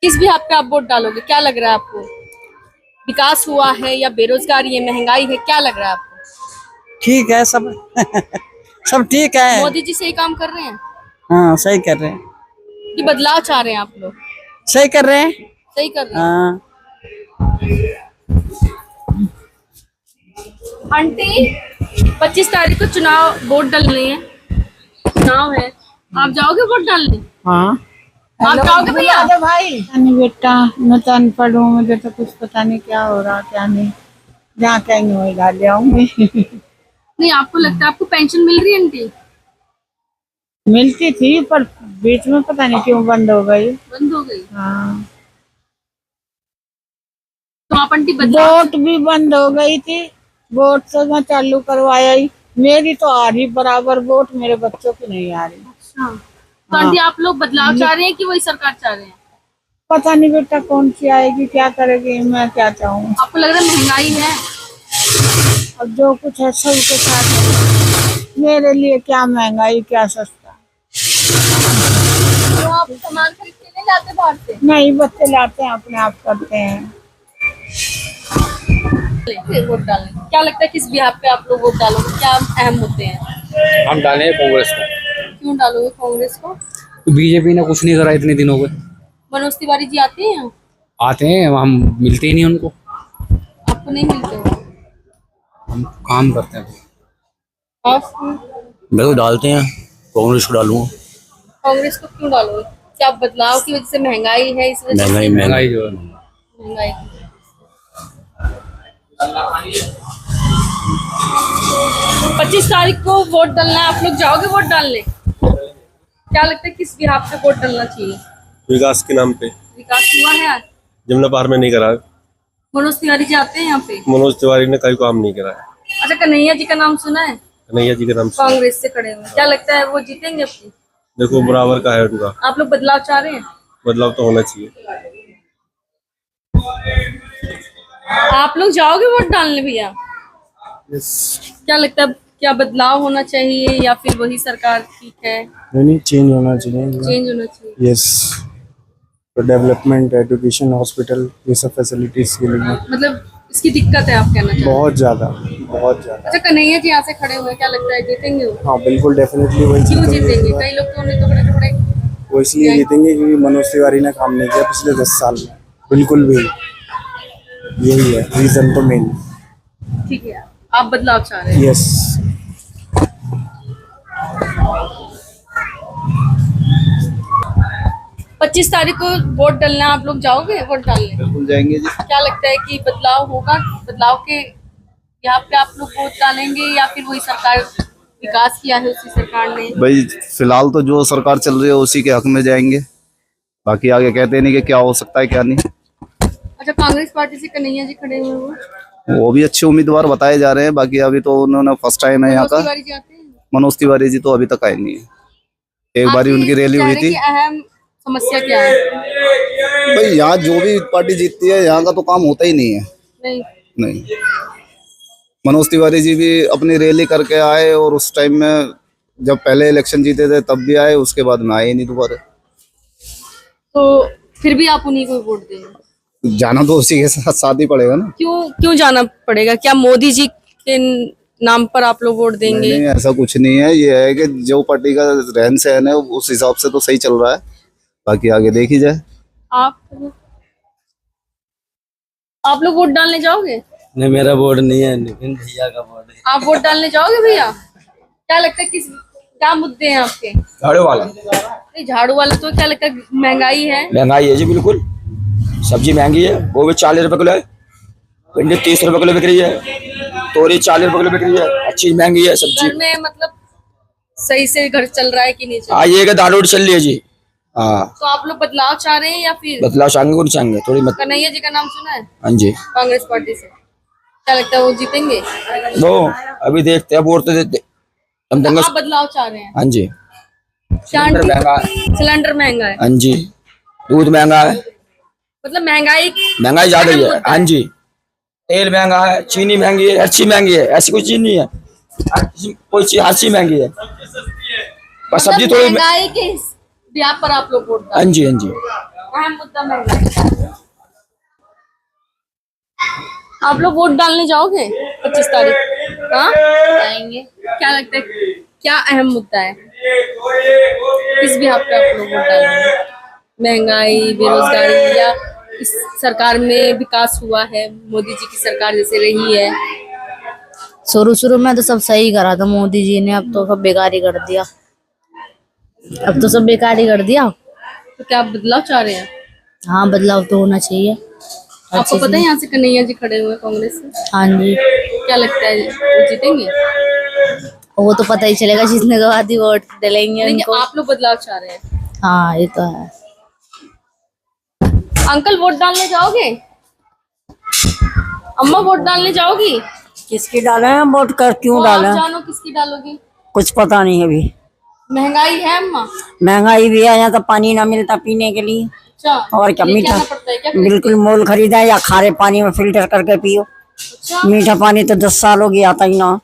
किस बिहाफ पे आप वोट डालोगे? क्या लग रहा है आपको? विकास हुआ है या बेरोजगारी है, महंगाई है, क्या लग रहा है आपको? ठीक है सब सब ठीक है। मोदी जी सही काम कर रहे हैं हाँ सही कर रहे हैं, कि बदलाव चाह रहे हैं आप लोग? सही कर रहे हैं। सही कर रहे हैं। हाँ आंटी 25 तारीख को चुनाव वोट डालने है, चुनाव है, आप जाओगे वोट डालने? हाँ आप जाओगे भैया? भाई नहीं बेटा, मैं तो अनपढ़ हूँ, मुझे तो कुछ पता नहीं क्या हो रहा क्या नहीं, जहाँ कहीं वही डाल जाऊंगी। नहीं, आपको लगता है आपको पेंशन मिल रही है आंटी? मिलती थी पर बीच में पता नहीं क्यों बंद हो गई। बंद हो गई? हाँ, तो आप आंटी बदलाव वोट भी बंद हो गई थी, वोट से मैं चालू करवाया ही, मेरी तो आ रही बराबर वोट, मेरे बच्चों की नहीं आ रही। अच्छा, तो आंटी आप लोग बदलाव चाह रहे हैं कि वही सरकार चाह रहे हैं? पता नहीं बेटा कौन सी आएगी क्या करेगी, मैं क्या चाहूँ। आपको लग रहा है महंगाई है? अब जो कुछ है सबके साथ है। मेरे लिए क्या महंगाई क्या सस्ता। तो आप सामान खरीद के नहीं लाते बाहर से? नहीं, बच्चे लाते हैं, अपने आप करते हैं। वोट डालने क्या लगता है किस बिहाफ पे आप लोग वोट डालोगे? क्या अहम मुद्दे हैं? हम डाले कांग्रेस को। क्यों डालोगे कांग्रेस को? बीजेपी ने कुछ नहीं करा इतने दिनों में। मनोज तिवारी जी आते हैं यहाँ? आते हैं, हम मिलते ही नहीं उनको। आपको नहीं मिलते हो? हम काम करते हैं। आप मैं तो डालते हैं, कांग्रेस को डालूंगा। कांग्रेस को क्यों डालोगे? क्या बदलाव की वजह से महंगाई है इस वजह से? महंगाई जो है, महंगाई 25 तारीख को वोट डालना है, आप लोग जाओगे वोट डालने? क्या लगता है किस बिहाफ पे वोट डालना चाहिए? विकास के नाम पे। विकास हुआ है आज? जमुना पार में नहीं करा, मनोज तिवारी जी आते हैं यहाँ पे? मनोज तिवारी ने कोई काम नहीं करा। अच्छा, कन्हैया जी का नाम सुना है? कन्हैया जी के नाम से कांग्रेस से खड़े हुए, क्या लगता है वो जीतेंगे अपनी? देखो बराबर का है उनका, आप लोग बदलाव चाह रहे हैं? बदलाव तो होना चाहिए। आप लोग जाओगे वोट डालने भैया? क्या लगता है क्या बदलाव होना चाहिए या फिर वही सरकार ठीक है? नहीं, चेंज होना चाहिए। चेंज होना चाहिए। यस, डेवलपमेंट, एजुकेशन, हॉस्पिटल, ये सब फैसिलिटीज के लिए मतलब इसकी दिक्कत है आप कहना चाहते हैं? बहुत ज़्यादा। अच्छा, कन्हैया जी यहाँ से खड़े हुए हैं, क्या लगता है जीतेंगे वो? हाँ बिल्कुल, डेफिनेटली वही क्यों जीतेंगे? कई लोग तो उन्हें तो बड़े वो इसलिए जीतेंगे क्योंकि मनोज तिवारी ने काम नहीं किया पिछले 10 साल में, बिल्कुल भी। यही है रीजन तो मेन। ठीक है, आप बदलाव चाह रहे हैं? यस। 25 तारीख को वोट डालना, आप लोग जाओगे वोट डालने? बिल्कुल जाएंगे जी। क्या लगता है कि बदलाव होगा? बदलाव के यहाँ पे आप लोग वोट डालेंगे या फिर वही सरकार विकास किया है उसी सरकार ने? भाई फिलहाल तो जो सरकार चल रही है उसी के हक में जाएंगे, बाकी आगे कहते नहीं कि क्या हो सकता है क्या नहीं। अच्छा, कांग्रेस पार्टी से कन्हैया जी खड़े हुए हैं, वो भी अच्छे उम्मीदवार बताए जा रहे हैं, बाकी अभी तो उन्होंने फर्स्ट टाइम है यहाँ का। तिवारी जी आते हैं? मनोज तिवारी जी तो अभी तक आए नहीं है। एक बारी उनकी रैली हुई थी। अहम समस्या क्या है? भाई यहाँ जो भी पार्टी जीतती है यहाँ का तो काम होता ही नहीं है। नहीं, मनोज तिवारी जी भी अपनी रैली करके आए और उस टाइम में जब पहले इलेक्शन जीते थे तब भी आए, उसके बाद में आए ही नहीं दोबारा। तो फिर भी आप उन्हीं को वोट देंगे? जाना तो उसी के साथ साथ ही पड़ेगा ना। क्यों जाना पड़ेगा? क्या मोदी जी के नाम पर आप लोग वोट देंगे? नहीं, ऐसा कुछ नहीं है। ये है कि जो पार्टी का रहन सहन है उस हिसाब से तो सही चल रहा है, बाकी आगे देखी जाए। आप लोग वोट डालने जाओगे? नहीं, मेरा वोट नहीं है, लेकिन भैया का वोट है। आप वोट डालने जाओगे भैया? क्या लगता है क्या मुद्दे हैं आपके? झाड़ू वाला। नहीं, झाड़ू वाला तो क्या लगता है महंगाई है? महंगाई है जी, बिल्कुल। सब्जी महंगी है, वो भी 40 रुपए किलो है, भिंडी 30 रुपए किलो बिक रही है, तोरी 40 रुपए किलो बिक रही है। अच्छी महंगी है सब्जी। घर में मतलब सही से घर चल रहा है कि नहीं चल रहा? हाँ, ये दाल रोटी चल रही है जी। हाँ, तो आप लोग बदलाव चाह रहे हैं या फिर बदलाव चाहेंगे को नहीं चाहेंगे थोड़ी मत। कन्हैया जी का नाम सुना है? हाँ जी। कांग्रेस पार्टी से क्या लगता है वो जीतेंगे? दो अभी देखते हैं, वोट तो देते हम देंगे। आप बदलाव चाह रहे हैं? हाँ जी। सिलेंडर महंगा है। सिलेंडर महंगा है? हाँ जी। दूध महंगा है, मतलब महंगाई ज्यादा ही है। हाँ जी। तेल महंगा है, चीनी महंगी है, हर चीज महंगी है, ऐसी कोई चीज नहीं है। कोई चीज हर चीज महंगी है, बस सब्जी थोड़ी। महंगाई के ब्याह पर आप लोग वोट हाँ जी, हाँ जी। अहम मुद्दा महंगाई। आप लोग वोट डालने जाओगे 25 तारीख? हाँ, जाएंगे। क्या लगता है क्या अहम मुद्दा है? किस बिहाफ पे आप लोग वोट डालेंगे? महंगाई, बेरोजगारी या इस सरकार में विकास हुआ है, मोदी जी की सरकार जैसे रही है? शुरू में तो सब सही करा था मोदी जी ने, अब तो सब बेकार ही कर दिया। तो क्या आप बदलाव चाह रहे हैं? हाँ, बदलाव तो होना चाहिए। आपको पता है यहाँ से कन्हैया जी खड़े हुए हैं कांग्रेस से, हाँ जी, क्या लगता है वो जीतेंगे? वो तो पता ही चलेगा, जितने के बाद ही वोट डालेंगे लेकिन उनको। आप लोग बदलाव चाह रहे हैं। हाँ, ये तो है। अंकल वोट डालने जाओगे? अम्मा वोट डालने जाओगी? किसकी डाले हैं वोट कर, क्यों तो डाले? आप जानो किसकी डालोगी? कुछ पता नहीं अभी। महंगाई है अम्मा? महंगाई भी है, यहाँ तो पानी ना मिलता पीने के लिए। अच्छा, और क्या, लेके मीठा आना पड़ता है क्या? बिल्कुल मोल खरीदा है या खारे पानी में फिल्टर करके पियो। अच्छा, मीठा पानी तो 10 साल हो गया आता ही ना।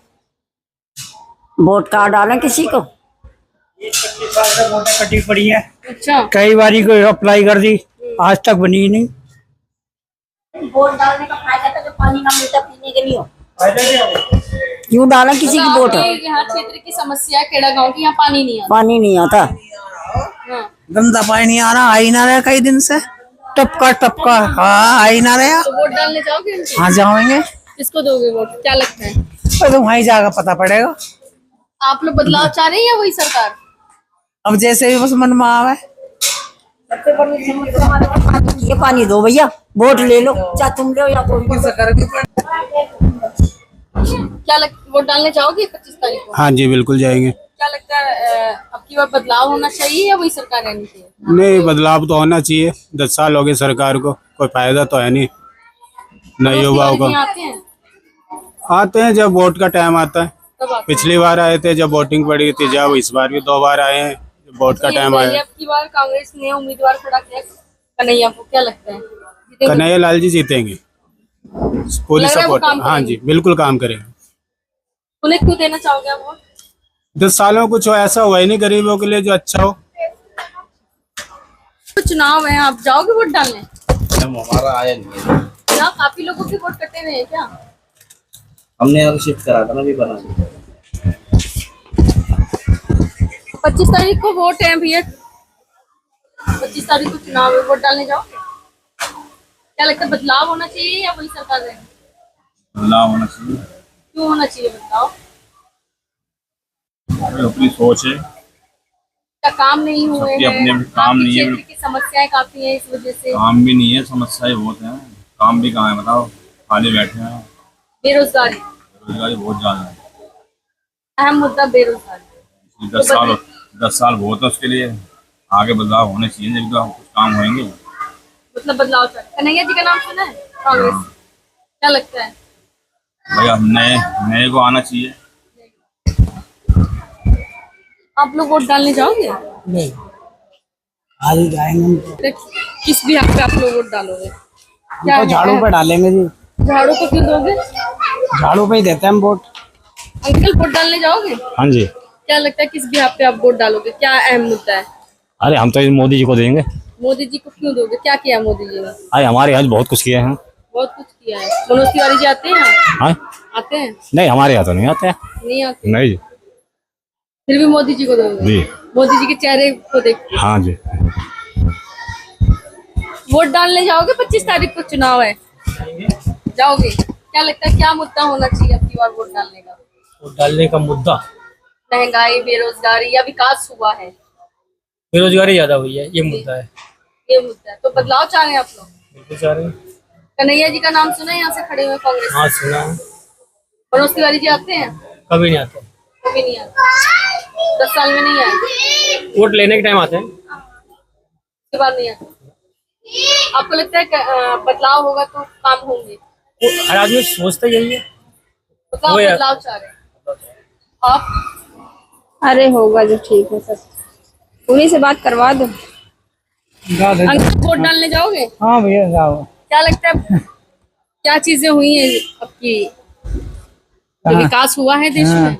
वोट कार्ड डालें किसी को। 25 साल से वोटें कटी पड़ी है, अच्छा, कई बारी को अप्लाई कर दी, आज तक बनी ही नहीं। वोट डालने का फायदा था कि पानी ना मिलता पीने के लिए। क्यों डालें किसी की वोट? आपके यहाँ क्षेत्र की समस्या है खेड़ा गांव की, यहाँ पानी नहीं आता। पानी नहीं आता, हाँ, गंदा पानी नहीं आ रहा, आ ही ना रहा कई दिन से, टपका हाँ आ ही ना रहा। तो वोट डालने जाओगे उनके? हाँ जाएंगे, किसको दोगे वोट, क्या लगता है? तो वहीं जाकर पता पड़ेगा। आप लोग बदलाव चाह रहे हैं या वही सरकार? अब जैसे भी बस मन में आवे। ये पानी दो भैया, वोट ले लो, चाहे तुम लो या कोई। वोट डालने जाओगे 25 तारीख को? हाँ जी बिल्कुल जाएंगे। क्या लगता है अब की बार बदलाव होना चाहिए या वही सरकार रहनी चाहिए? नहीं, बदलाव तो होना चाहिए। 10 साल हो गए सरकार को, कोई फायदा तो है नहीं न युवाओं को। आते हैं जब वोट का टाइम आता है। पिछली बार आए थे जब वोटिंग पड़ी थी, जब इस बार भी 2 बार आए हैं जब वोट का टाइम आया। अब की बार कांग्रेस ने उम्मीदवार खड़ा किया कन्हैया को, क्या लगता है कन्हैया लाल जी जीतेंगे, पूरी लग रहा है वो सपोर्ट। काम हाँ जी बिल्कुल काम करेंगे। उन्हें क्यों देना चाहोगे आप वोट? 10 सालों कुछ ऐसा हुआ ही नहीं गरीबों के लिए जो अच्छा हो। तो चुनाव है, आप जाओगे वोट डालने? हमारा आया नहीं है, क्या काफी लोगों के वोट कटे हुए हैं क्या? हमने यहाँ शिफ्ट करा था ना, भी बना 25 तारीख को वोट है भैया, 25 तारीख को चुनाव है, वोट डालने जाओगे? क्या लगता है बदलाव होना चाहिए या वही सरकार है? बदलाव होना चाहिए, क्यों होना चाहिए बदलाव? अपनी सोच है, क्या काम नहीं हुए सबके हैं? अपने काम आपके नहीं है। क्षेत्र की समस्याएं काफी हैं, इस वजह से काम भी नहीं है, समस्याएं बहुत हैं, काम भी कहाँ है बताओ, खाली बैठे हैं, बेरोजगारी, बेरोजगारी बहुत ज्यादा है। अहम मुद्दा बेरोजगारी। 10 साल बहुत है उसके लिए, आगे बदलाव होने चाहिए, जब तो कुछ काम होंगे। मतलब बदलाव चाहिए। कन्हैया जी का नाम सुना है कांग्रेस? क्या लगता है? भैया नए को आना चाहिए। आप लोग वोट डालने जाओगे? नहीं, आज ही जाएंगे। किस भी हक पे आप लोग वोट डालोगे? क्या तो झाड़ू पे डालेंगे जी, झाड़ू को क्यों दोगे? झाड़ू पे ही देते हैं हम वोट। अंकल वोट डालने जाओगे? हाँ जी। क्या लगता है किस भी हक पे आप वोट डालोगे? क्या अहम मुद्दा है? अरे हम तो मोदी जी को देंगे। मोदी जी को क्यों दोगे? क्या किया मोदी जी ने? अरे हमारे यहाँ बहुत कुछ किए हैं। बहुत कुछ किया है। मनोज तिवारी जी आते हैं यहाँ? हाँ? आते हैं? नहीं, हमारे यहाँ तो नहीं आते हैं। नहीं आते? नहीं जी। फिर भी मोदी जी को दोगे? जी। मोदी जी के चेहरे को देख के? हाँ जी। वोट डालने जाओगे? 25 तारीख को चुनाव है, जाओगे? क्या लगता है क्या मुद्दा होना चाहिए अब की बार वोट डालने का? वोट डालने का मुद्दा महंगाई, बेरोजगारी या विकास हुआ है? बेरोजगारी ज्यादा हुई है, ये मुद्दा है। ये मुद्दा है। तो बदलाव चाह रहे हैं आप लोग? बिल्कुल चाह रहे हैं। कन्हैया जी का नाम सुना है यहाँ से खड़े हुए कांग्रेस? हाँ सुना है। मनोज तिवारी जी आते हैं? कभी नहीं आते, कभी नहीं आते। 10 साल में नहीं आए? वोट लेने के टाइम आते हैं। उसके बाद नहीं आते? आपको लगता है बदलाव होगा तो काम होंगे? हर आदमी सोचता यही है। मतलब आप बदलाव चाह रहे हैं? आप? अरे होगा जो ठीक है सब, उन्हीं से बात करवा दो। अंकल वोट डालने जाओगे? हाँ भैया जाओ। क्या लगता है क्या चीजें हुई हैं अब की, जो विकास हुआ है देश में?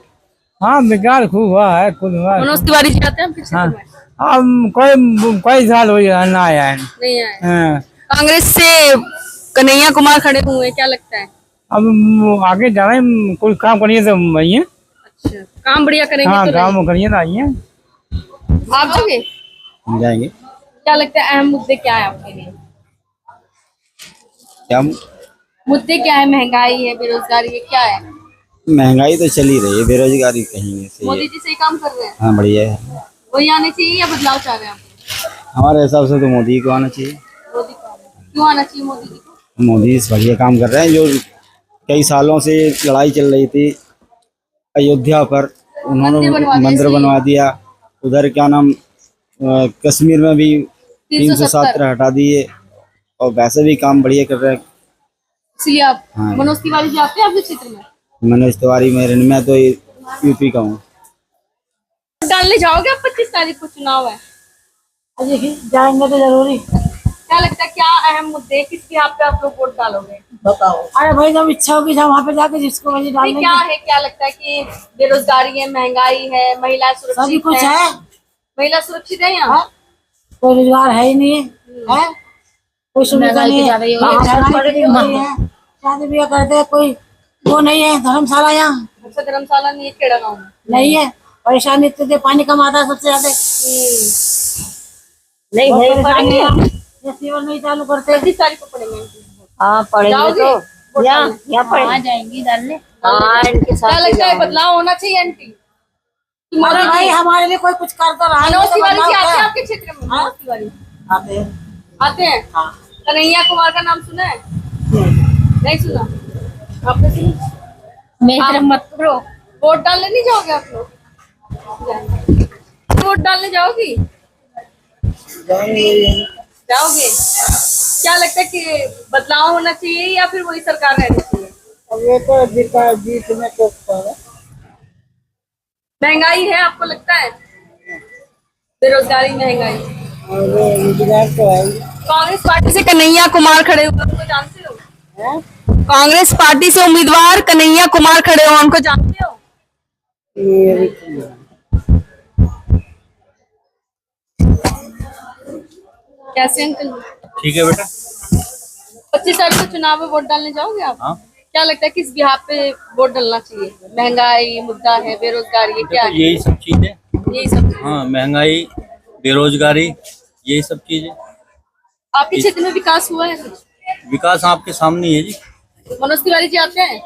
हाँ विकास खूब हुआ है, कुछ हुआ है। मनोज तिवारी जी आते हैं आपके क्षेत्र में? अब कोई साल हो गया ना आया है। नहीं आए? हाँ। कांग्रेस से कन्हैया कुमार खड़े हुए हैं, क्या लगता है? अब आगे जा रहे हैं, कोई काम करिए तो आइए। अच्छा, काम बढ़िया करेंगे हाँ तो काम करिए तो आइए। आप जाओगे? जाएंगे। क्या लगता है अहम मुद्दे क्या है आपके लिए? क्या मुद्दे क्या है? महंगाई है, बेरोजगारी है, क्या है? महंगाई तो चली रही है, बेरोजगारी कहीं नहीं सही मोदी है। जी सही काम कर रहे हैं? हाँ बढ़िया है। वही आने चाहिए या बदलाव चाह रहे हैं आप? हमारे हिसाब से तो मोदी को आना चाहिए। मोदी को क्यों आना चाहिए मोदी जी को? मोदी बढ़िया काम कर रहे हैं। जो कई सालों से लड़ाई चल रही थी अयोध्या पर, उन्होंने मंदिर बनवा दिया। उधर क्या नाम कश्मीर में भी 370 हटा दिए और वैसे भी काम बढ़िया कर रहे हैं। इसलिए आप मनोज तिवारी जी आते हैं आपके क्षेत्र में? मनोज तिवारी मैं तो यूपी का हूँ। डालने जाओगे आप? 25 तारीख को चुनाव है। देखिए जाएंगे तो जरूरी। क्या लगता है क्या अहम मुद्दे किस बिहाफ पे आप लोग वोट डालोगे? बताओ। अरे भाई जब इच्छा होगी जब वहाँ पे जाके जिसको वही डालेंगे। क्या है, क्या लगता है कि बेरोजगारी है, महंगाई है, महिला सुरक्षित सभी कुछ है। महिला सुरक्षित है यहाँ? कोई रोजगार है ही नहीं है, कोई सुविधा नहीं है। शादी ब्याह करते हैं, कोई वो नहीं है। धर्मशाला यहाँ अच्छा धर्मशाला नहीं है, खेड़ा गाँव में नहीं है। परेशानी इतनी पानी कम आता है सबसे ज्यादा। नहीं है, ये सीवर नहीं चालू करते। 25 तारीख को पड़ेंगे। हाँ पढ़ेंगे तो यहाँ जाएंगी डालने। क्या लगता है बदलाव होना चाहिए आंटी? अरे भाई हमारे लिए कोई कुछ कर तो रहा है। मनोज तिवारी जी आते हैं आपके क्षेत्र में? मनोज तिवारी आते हैं? कन्हैया कुमार का नाम सुना है? नहीं सुना? आपने सुना? मत करो। वोट डालने नहीं जाओगे आप लोग? वोट डालने जाओगी? जाओगे? क्या लगता है कि बदलाव होना चाहिए या फिर वही सरकार रहनी चाहिए? अब ये तो जीत में तो महंगाई है आपको लगता है? बेरोजगारी, महंगाई, रोजगार तो है। कांग्रेस पार्टी से कन्हैया कुमार खड़े हुए उनको जानते हो? कांग्रेस पार्टी से उम्मीदवार कन्हैया कुमार खड़े हुए उनको जानते हो? कैसे अंकल? ठीक है बेटा। 25 तारीख को चुनाव में वोट डालने जाओगे आप? हाँ। क्या लगता है किस बिहाफ पे वोट डालना चाहिए? महंगाई मुद्दा है, बेरोजगारी है, क्या है? यही सब चीज है। यही सब। हाँ, महंगाई, बेरोजगारी, यही सब चीज है। आपके क्षेत्र में विकास हुआ है कुछ? विकास आपके सामने ही है जी। मनोज तिवारी जी आते हैं?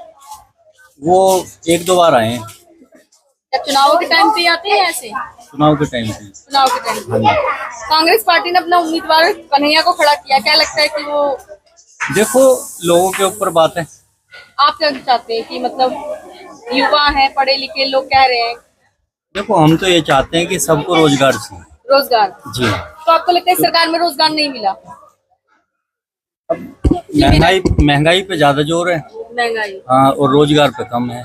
वो 1-2 बार आए हैं। क्या चुनाव के टाइम पे आते हैं ऐसे? चुनाव के टाइम पे। चुनाव के टाइम पे। कांग्रेस पार्टी ने अपना उम्मीदवार कन्हैया को खड़ा किया, क्या लगता है कि वो? देखो, लोगों के ऊपर बात है। आप क्या चाहते हैं कि मतलब युवा हैं, पढ़े लिखे लोग कह रहे हैं? देखो, हम तो ये चाहते हैं कि सबको रोजगार चाहिए। रोजगार जी। तो आपको लगता है सरकार में रोजगार नहीं मिला? महंगाई पे ज्यादा जोर है। महंगाई, हाँ, और रोजगार पे कम है।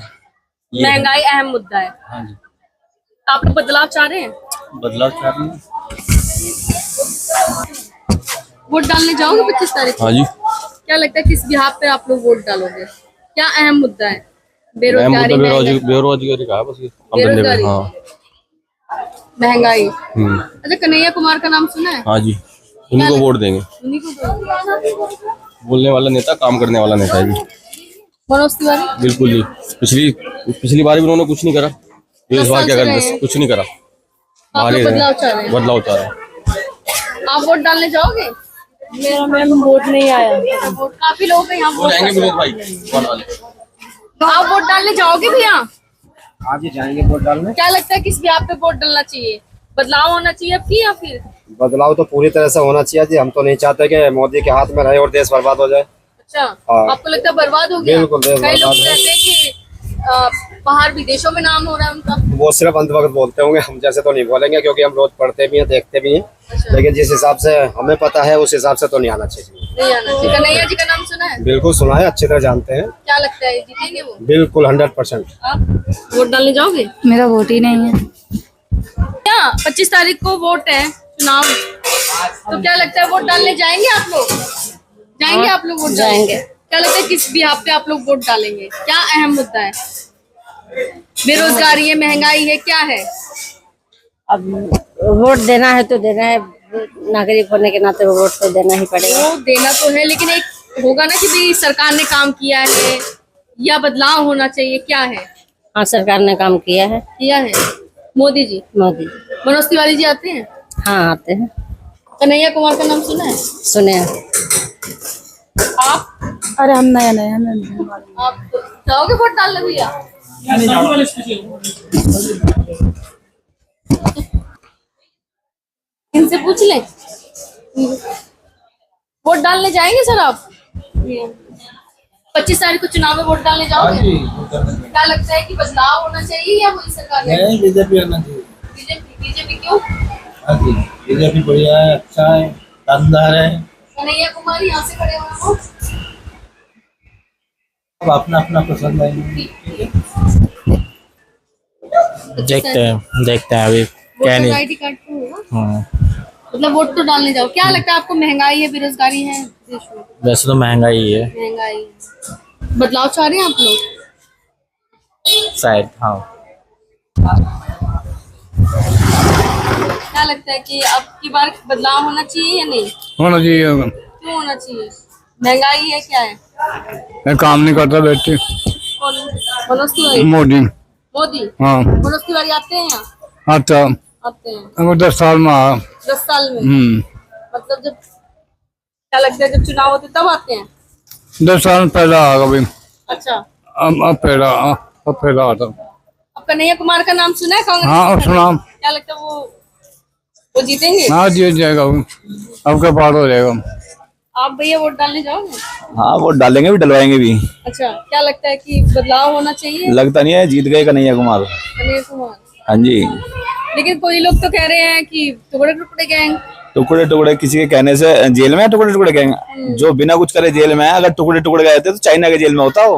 महंगाई अहम मुद्दा है। हाँ जी। आप लोग बदलाव चाह रहे हैं? बदलाव चाह रहे हैं। वोट डालने जाओगे 25 तारीख को? हाँ जी। क्या लगता है किस बिहाफ पे आप लोग वोट डालोगे? क्या अहम मुद्दा है? बेरोजगारी, बेरोजगारी का बस। बेरोजगारी, महंगाई। अच्छा कन्हैया कुमार का नाम सुना है? हाँ जी, उनको वोट देंगे। उन्हीं को वोट। बोलने वाला नेता, काम करने वाला नेता है जी। मनोज तिवारी? बिल्कुल जी। पिछली बार भी उन्होंने कुछ नहीं करा। इस बार क्या कर कुछ नहीं करा। आप लोग बदलाव चाह रहे हैं? बदलाव चाह रहे हैं। आप वोट डालने जाओगे? मेरा मैम वोट नहीं आया। वोट काफी लोग हैं यहाँ वोट जाएंगे कर रहे विनोद भाई कौन वाले। तो आप वोट डालने जाओगे भैया? हाँ जी जाएंगे वोट डालने। क्या लगता है किस बिहाफ पे वोट डालना चाहिए? बदलाव होना चाहिए अब की या फिर? बदलाव तो पूरी तरह से होना चाहिए जी। हम तो नहीं चाहते कि मोदी के हाथ में रहे और देश बर्बाद हो जाए। अच्छा, हाँ। आपको लगता है बर्बाद हो गया? बिल्कुल, देश कई लोग बर्बाद है। कहते हैं कि बाहर विदेशों में नाम हो रहा है उनका। वो सिर्फ अंत वक्त बोलते होंगे, हम जैसे तो नहीं बोलेंगे क्योंकि हम रोज पढ़ते भी हैं, देखते भी हैं। अच्छा। लेकिन जिस हिसाब से हमें पता है उस हिसाब से तो नहीं आना चाहिए। नहीं आना चाहिए। कन्हैया जी का नाम सुना है? बिल्कुल सुना है, अच्छी तरह जानते हैं। क्या लगता है जीतेंगे वो? बिल्कुल 100%। आप वोट डालने जाओगे? मेरा वोट ही नहीं है। क्या 25 तारीख को वोट है चुनाव, तो क्या लगता है वोट डालने जाएंगे आप लोग? जाएंगे आप लोग वोट जाएंगे? क्या लगता है किस बिहाफ पे आप लोग वोट डालेंगे? क्या अहम मुद्दा है? बेरोजगारी है, महंगाई है, क्या है? अब वोट देना है तो देना है, नागरिक होने के नाते वोट तो देना ही पड़ेगा। वो देना तो है लेकिन एक होगा ना कि भाई सरकार ने काम किया है या बदलाव होना चाहिए, क्या है? हाँ सरकार ने काम किया है। किया है मोदी जी। मोदी। मनोज तिवारी जी आते हैं? हाँ आते हैं। कन्हैया कुमार का नाम सुना है? सुने हैं। आप? अरे हम नया नया आप जाओगे वोट डालने भैया? इनसे पूछ ले। वोट डालने जाएंगे सर आप? 25 तारीख को चुनाव में वोट डालने जाओगे? क्या लगता है कि बदलाव होना चाहिए या वही सरकार है? बीजेपी आना चाहिए। बीजेपी क्यों? बीजेपी बढ़िया है, अच्छा है, शानदार है। कन्हैया कुमार यहाँ से खड़े हुए हैं वो। अब अपना अपना पसंद है। देखते हैं अभी क्या वोटर नहीं। आईडी कार्ड तो होगा, मतलब वोट तो डालने जाओ। क्या लगता है आपको, महंगाई है, बेरोजगारी है देश में? वैसे तो महंगाई है महंगाई है। बदलाव चाह रहे हैं आप लोग? शायद, हाँ। क्या लगता है कि अब की बार बदलाव होना चाहिए या नहीं? होना चाहिए। क्यों होना चाहिए? महंगाई है, क्या है? मैं काम नहीं करता बैठे। कौन? मनोज तिवारी? मोदी। मोदी? हाँ मनोज तिवारी आते हैं यहाँ? आता आते हैं। 10 साल में आया। 10 साल में? मतलब जब, क्या लगता है जब चुनाव होते तब आते हैं? 10 साल पहले आ कभी। अच्छा, अब पहला आता। अब कन्हैया कुमार का नाम सुना है कांग्रेस? हाँ सुना। क्या लगता है वो जीतेंगे? हाँ जीत जाएगा वो, अब क्या पार हो जाएगा। आप भैया वोट डालने जाओगे? हाँ वोट डालेंगे भी, डलवाएंगे भी। अच्छा, क्या लगता है कि बदलाव होना चाहिए? लगता नहीं है जीत गए कन्हैया कुमार। कन्हैया कुमार? हाँ जी। लेकिन कोई लोग तो कह रहे हैं कि टुकड़े टुकड़े गैंग। टुकड़े टुकड़े किसी के कहने से जेल में टुकड़े टुकड़े गए, जो बिना कुछ करे जेल में है। अगर टुकड़े टुकड़े गए थे तो चाइना के जेल में होता हो।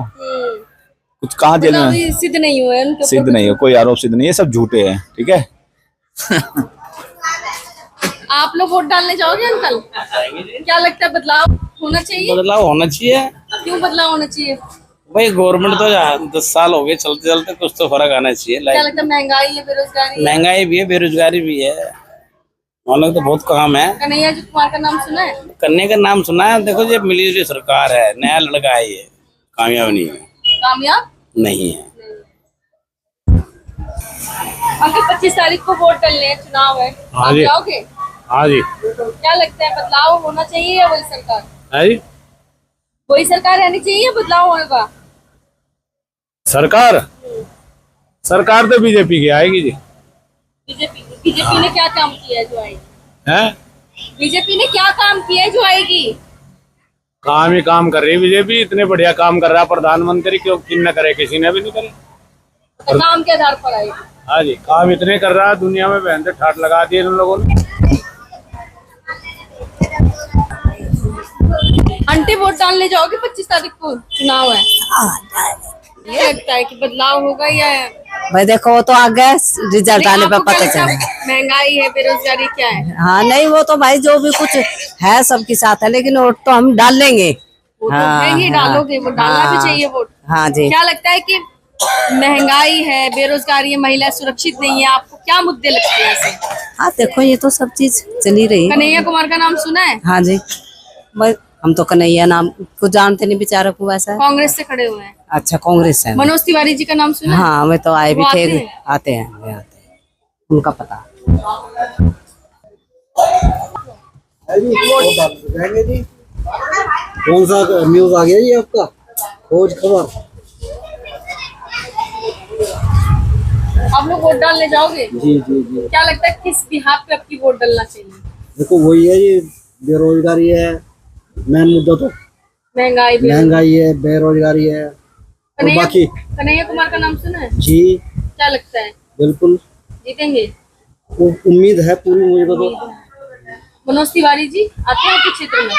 कुछ कहाँ जेल में? अभी सिद्ध नहीं हुए उनके ऊपर सिद्ध नहीं है, कोई आरोप सिद्ध नहीं है, सब झूठे हैं। ठीक है। आप लोग वोट डालने जाओगे अंकल? क्या लगता है बदलाव होना चाहिए? बदलाव होना चाहिए। क्यों बदलाव होना चाहिए? भाई गवर्नमेंट तो 10 साल हो गए चलते चलते, कुछ तो फर्क आना चाहिए। क्या लगता है महंगाई है, बेरोजगारी है? महंगाई भी है, बेरोजगारी भी है, हम लोग तो बहुत काम है। कन्हैया कुमार का नाम सुना है? कन्या का नाम सुना है। देखो ये मिली जुली सरकार है, नया लड़का है, ये कामयाब नहीं है। कामयाब नहीं है। अंकल 25 तारीख को वोट डालने हैं, चुनाव है, हाँ आप जी। जाओगे? हाँ जी। क्या लगता है बदलाव होना चाहिए या वही सरकार? है जी। वही सरकार रहनी चाहिए या बदलाव होगा? सरकार तो बीजेपी की आएगी जी। बीजेपी ने क्या काम किया है जो आएगी? हैं? बीजेपी ने क्या काम किया है जो आएगी? काम ही काम कर रही है बीजेपी, इतने बढ़िया काम कर रहा है प्रधानमंत्री, क्यों किन न करे, किसी ने भी नहीं करे। तो काम के आधार पर आएगी? हाँ जी, काम इतने कर रहा है, दुनिया में बहन से ठाट लगा दिए इन लोगों ने। आंटी वोट डालने जाओगे? 25 तारीख को चुनाव है, ये लगता है कि बदलाव होगा या? भाई देखो वो तो आगे रिजल्ट आने पे आपको क्या पता लगता है? चलेगा। महंगाई है, बेरोजगारी क्या है? हाँ नहीं वो तो भाई जो भी कुछ है सबके साथ है, लेकिन वोट तो हम डाल लेंगे। वो तो हाँ, है ही, डालोगे, वो डालना भी चाहिए वोट। हाँ जी। क्या लगता है कि महंगाई है, बेरोजगारी है, महिला सुरक्षित नहीं है, आपको क्या मुद्दे लगते हैं ऐसे? हाँ देखो ये तो सब चीज चली रही है। कन्हैया कुमार का नाम सुना है? हाँ जी, भाई हम तो कन्हैया नाम को जानते नहीं बेचारा को वैसा। कांग्रेस से खड़े हुए हैं। अच्छा कांग्रेस है। मनोज तिवारी जी का नाम सुना है? हाँ मैं तो आए भी वो थे, आते हैं? आते हैं उनका पता। कौन सा न्यूज आ गया ये आपका खोज खबर? आप लोग वोट डालने जाओगे? जी जी जी। क्या लगता है किस बिहार पे आपकी वोट डालना चाहिए? देखो वही है, ये बेरोजगारी है मेन मुद्दा, तो महंगाई महंगाई है, बेरोजगारी है, और बाकी कन्हैया कुमार का नाम सुना है? जी क्या लगता है बिल्कुल जीतेंगे? उम्मीद है पूरी मुझे तो। मनोज तिवारी जी आते हैं आपके क्षेत्र में?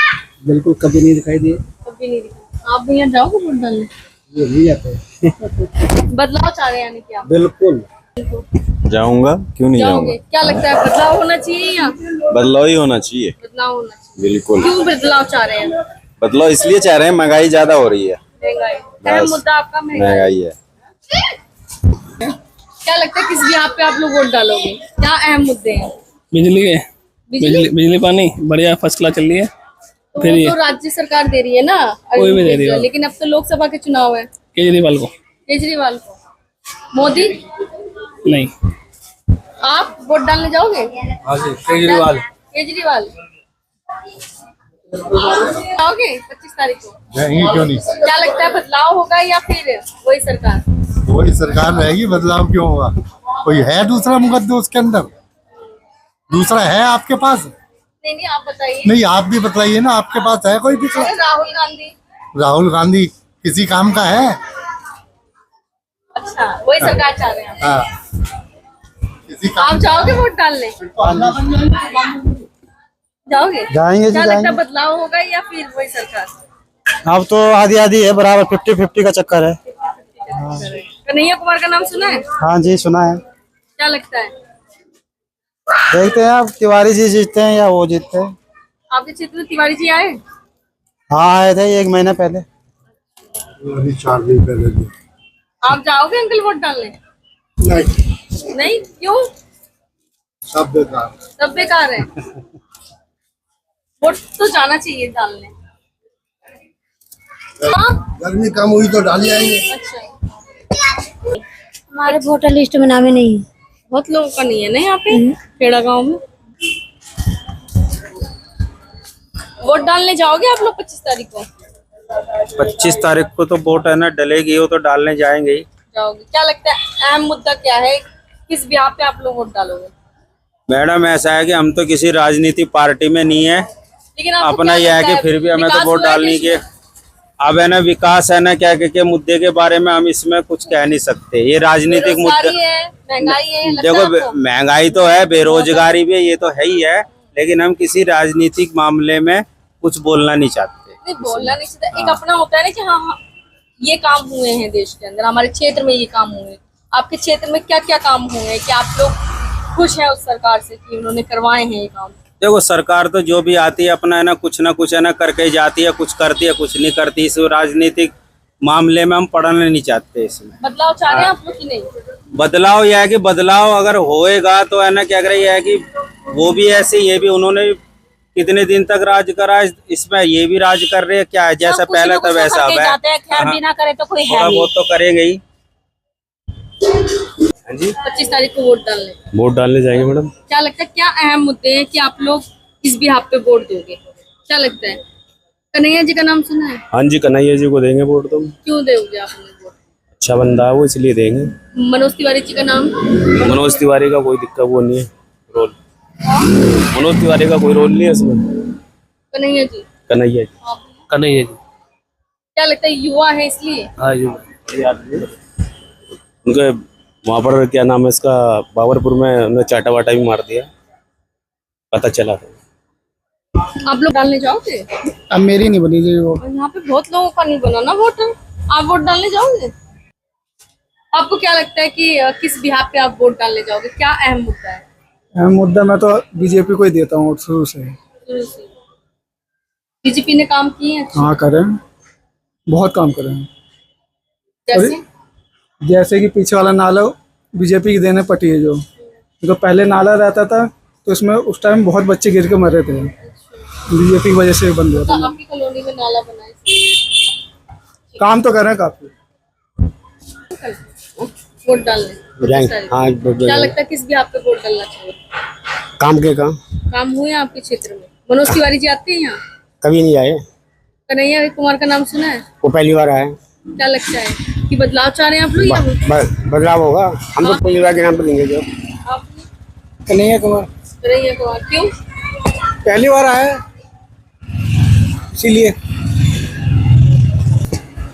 बिल्कुल कभी नहीं दिखाई दिए। कभी नहीं दिखा। आप भैया जाओगे वोट डालने? ये नहीं आते हैं। बदलाव चाह रहे हैं यानी कि आप? बिल्कुल जाऊंगा, क्यों नहीं जाओगे? जाऊंगा। क्या लगता है बदलाव होना चाहिए या? बदलाव ही होना चाहिए। बदलाव होना चाहिए। बिल्कुल क्यों बदलाव चाह रहे हैं? बदलाव इसलिए चाह रहे हैं, महंगाई ज्यादा हो रही है। महंगाई अहम बस। मुद्दा आपका महंगाई है। क्या लगता है किस बिहार पे आप लोग वोट डालोगे? क्या अहम मुद्दे हैं? बिजली के बिजली बिजली पानी बढ़िया फर्स्ट क्लास चल रही है। तो फिर वो ये तो राज्य सरकार दे रही है ना, कोई भी दे रही है। लेकिन अब तो लोकसभा के चुनाव है। केजरीवाल को केजरीवाल को? मोदी? नहीं। आप वोट डालने जाओगे? हाँ जी केजरीवाल। केजरीवाल जाओगे 25 तारीख को? क्यों नहीं, क्या लगता है बदलाव होगा या फिर वही सरकार? वही सरकार रहेगी, बदलाव क्यों होगा? कोई है दूसरा मुकद्दर उसके अंदर? दूसरा है आपके पास? नहीं नहीं, आप बताइए। नहीं, आप भी बताइए ना, आपके पास है कोई पिछला? राहुल गांधी। राहुल गांधी किसी काम का है? अच्छा, वही सरकार चाह रहे हैं हाँ, किसी काम आप जाओगे वोट डालने? जाओगे? जाएंगे जी, क्या लगता है, जाएंगे। बदलाव होगा या फिर वही सरकार? अब तो आधी आधी है, बराबर 50-50 का चक्कर है। कन्हैया कुमार का नाम सुना है? हाँ जी, सुना है। क्या लगता है? देखते हैं अब तिवारी जी जीतते हैं या वो जीतते हैं। आपके क्षेत्र में तिवारी जी आए? हाँ, आए थे 1 महीना पहले। 4 दिन पहले। आप जाओगे अंकल वोट डालने? नहीं, नहीं, क्यों? सब बेकार। सब बेकार है। वोट तो जाना चाहिए डालने। हाँ? गर्मी कम हुई तो डाल जाएंगे। अच्छा, हमारे वोटर लिस्ट में नाम ही नहीं है। बहुत लोगों का नहीं है ना यहाँ पे खेड़ा गांव में। वोट डालने जाओगे आप लोग 25 तारीख को? 25 तारीख को तो वोट है ना, डलेगी वो तो डालने जाएंगे ही। जाओगे? क्या लगता है अहम मुद्दा क्या है, किस बिहार पे आप लोग वोट डालोगे? मैडम ऐसा है कि हम तो किसी राजनीतिक पार्टी में नहीं है, लेकिन आपको अपना क्या यह है लगता कि फिर भी हमें विकास तो वोट हुआ है डालनी देश के। में? अब है ना विकास है ना, क्या मुद्दे के बारे में हम इसमें कुछ कह नहीं सकते, ये राजनीतिक बेरोजगारी मुद्दे। है, महंगाई है, लगता है देखो आपको? महंगाई तो है, बेरोजगारी भी है, ये तो है ही है, लेकिन हम किसी राजनीतिक मामले में कुछ बोलना नहीं चाहते। नहीं बोलना नहीं चाहिए, एक अपना होता है ना कि हाँ ये काम हुए हैं देश के अंदर, हमारे क्षेत्र में ये काम हुए। आपके क्षेत्र में क्या क्या काम हुए हैं, क्या आप लोग खुश हैं उस सरकार से कि उन्होंने करवाए हैं ये काम? देखो सरकार तो जो भी आती है अपना है ना कुछ है ना करके ही जाती है, कुछ करती है कुछ नहीं करती। इस राजनीतिक मामले में हम पढ़ना नहीं चाहते। इसमें बदलाव चाह रहे हैं आप लोग कि नहीं? बदलाव यह है कि बदलाव अगर होएगा तो है ना क्या करे, यह है कि वो भी ऐसे, ये भी उन्होंने कितने दिन तक राज करा, इसमें ये भी राज कर रहे हैं। क्या है जैसा पहले था वैसा अब है। खैर भी ना करे तो कोई है थोड़ा नहीं। बहुत तो करेंगे ही। हाँ जी, 25 तारीख को वोट डालने वोट डालने जाएंगे मैडम। क्या लगता है क्या अहम मुद्दे हैं कि आप लोग इस बिहार पे वोट दोगे? क्या लगता है? कन्हैया जी का नाम सुना है? हाँ जी, कन्हैया जी को देंगे वोट। तो क्यों दोगे आप उन्हें वोट? अच्छा बंदा है वो, इसलिए देंगे। मनोज तिवारी जी का नाम? मनोज तिवारी का कोई दिक्कत वो नहीं है रोल। मनोज तिवारी का कोई रोल नहीं है इसमें। कन्हैया जी? कन्हैया जी। आप? कन्हैया जी। क्या लगता है युवा है इसलिए? हाँ जी, उनके वहाँ पर क्या नाम है इसका, बाबरपुर में उन्होंने चाटा वाटा भी मार दिया, पता चला था। आप लोग डालने जाओगे? अब मेरी नहीं बनी जी वो। और यहाँ पे बहुत लोगों का नहीं बना ना वोट, आप वोट डालने जाओगे? आपको क्या लगता है कि किस बिहार पे आप वोट डालने जाओगे? क्या अहम मुद्दा है? मुद्दा मैं तो बीजेपी को ही देता हूँ शुरू से। बीजेपी ने काम किए हैं? हाँ, करे, बहुत काम करे हैं। जैसे जैसे कि पीछे वाला नाला बीजेपी की देने पटी है, जो पहले नाला रहता था तो उसमें उस टाइम बहुत बच्चे गिर के मर रहे थे, बीजेपी की वजह से बंद हुआ था। आपकी कॉलोनी में नाला बना है? काम तो कर रहे हैं काफी। वोट डालने हाँ, क्या लगता है किस बिहार पे वोट डालना चाहिए? काम के काम हुए हैं आपके क्षेत्र में? मनोज तिवारी जी आते हैं यहाँ? कभी नहीं आए। कन्हैया कुमार का नाम सुना है? वो पहली बार आए। क्या लगता है कि बदलाव चाह रहे हैं आप लोग या बदलाव होगा, हम तो पहली बार के नाम पर देंगे। जो आप? कन्हैया कुमार। कन्हैया कुमार क्यों? पहली बार आए इसीलिए।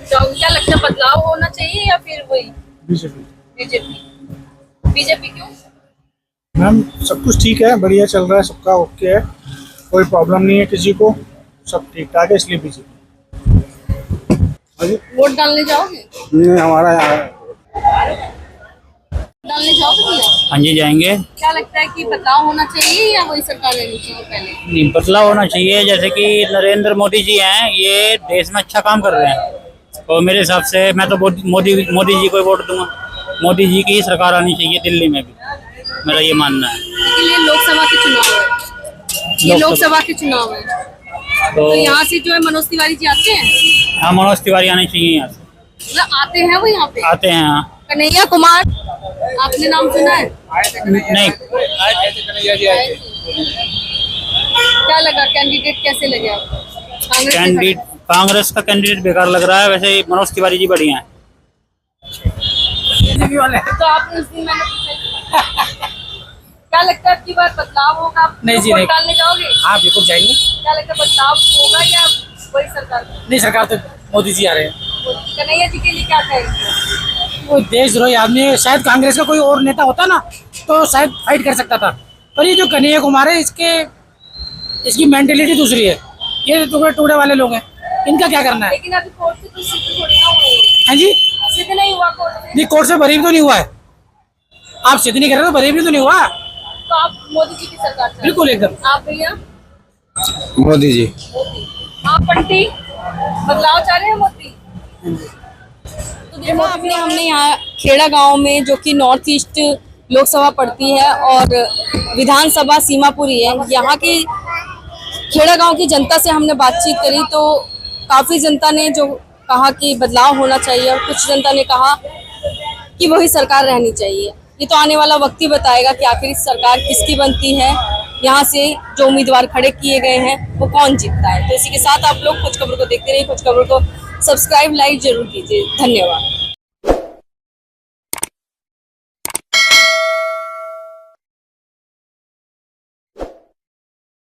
तो क्या लगता है बदलाव होना चाहिए या फिर वही बीजेपी? बीजेपी क्यों? मैम सब कुछ ठीक है, बढ़िया चल रहा है, सबका ओके है, कोई प्रॉब्लम नहीं है किसी को, सब ठीक ठाक है, इसलिए बीजेपी। वोट डालने जाओगे? नहीं, हमारा यहाँ डालने जाओगे भैया? हाँ जी जाएंगे। क्या लगता है कि बदलाव होना चाहिए या वही सरकार रहनी चाहिए पहले? नहीं, बदलाव होना चाहिए। जैसे कि नरेंद्र मोदी जी हैं, ये देश में अच्छा काम कर रहे हैं, और मेरे हिसाब से मैं तो मोदी जी को वोट दूंगा। मोदी जी की सरकार आनी चाहिए दिल्ली में भी, मेरा ये मानना है। लेकिन ये लोकसभा के चुनाव है, ये लोकसभा के चुनाव है, तो यहाँ से जो है मनोज तिवारी जी आते हैं? हाँ, मनोज तिवारी आने चाहिए यहाँ से। मतलब आते हैं वो यहाँ पे? आते हैं हाँ। कन्हैया कुमार आपने नाम सुना है? नहीं, क्या लगा कैंडिडेट कैसे लगे आपको? कांग्रेस के कैंडिडेट कांग्रेस का कैंडिडेट बेकार लग रहा है, वैसे मनोज तिवारी जी बढ़िया है। तो आपने उस दिन मैंने पूछा क्या लगता है आपकी बार बदलाव होगा? आप नहीं जी, वोट नहीं। डालने जाओगे? हाँ बिल्कुल जाएंगे। क्या लगता है बदलाव होगा या वही सरकार? नहीं, सरकार तो मोदी जी आ रहे हैं। कन्हैया जी के लिए क्या कहेंगे? वो देशद्रोही आदमी है। शायद कांग्रेस का कोई और नेता होता ना तो शायद फाइट कर सकता था, पर ये जो कन्हैया कुमार है इसकी मेंटेलिटी दूसरी है। ये टुकड़े टुकड़े वाले लोग हैं, इनका क्या करना है? लेकिन अभी कोर्ट से कुछ सिद्ध थोड़ी ना हुए। हाँ जी, सिद्ध नहीं हुआ कोर्ट से। नहीं कोर्ट से बरी भी तो नहीं हुआ है। आप सिद्ध नहीं कर रहे तो बरी भी तो नहीं हुआ। तो आप मोदी जी की सरकार चाहते हैं? बिल्कुल एकदम। आप भैया? मोदी जी। आप बंटी बदलाव चाह रहे हैं मोदी? तो देखो हमने यहाँ खेड़ा गांव में, जो कि नॉर्थ ईस्ट लोकसभा पड़ती है और विधानसभा सीमापुरी है, यहाँ की खेड़ा गांव की जनता से हमने बातचीत करी तो काफी जनता ने जो कहा कि बदलाव होना चाहिए और कुछ जनता ने कहा कि वही सरकार रहनी चाहिए। ये तो आने वाला वक्त ही बताएगा कि आखिर इस सरकार किसकी बनती है, यहाँ से जो उम्मीदवार खड़े किए गए हैं वो कौन जीतता है। तो इसी के साथ आप लोग खोज खबर को देखते रहिए। खोज खबर को सब्सक्राइब लाइक जरूर कीजिए। धन्यवाद।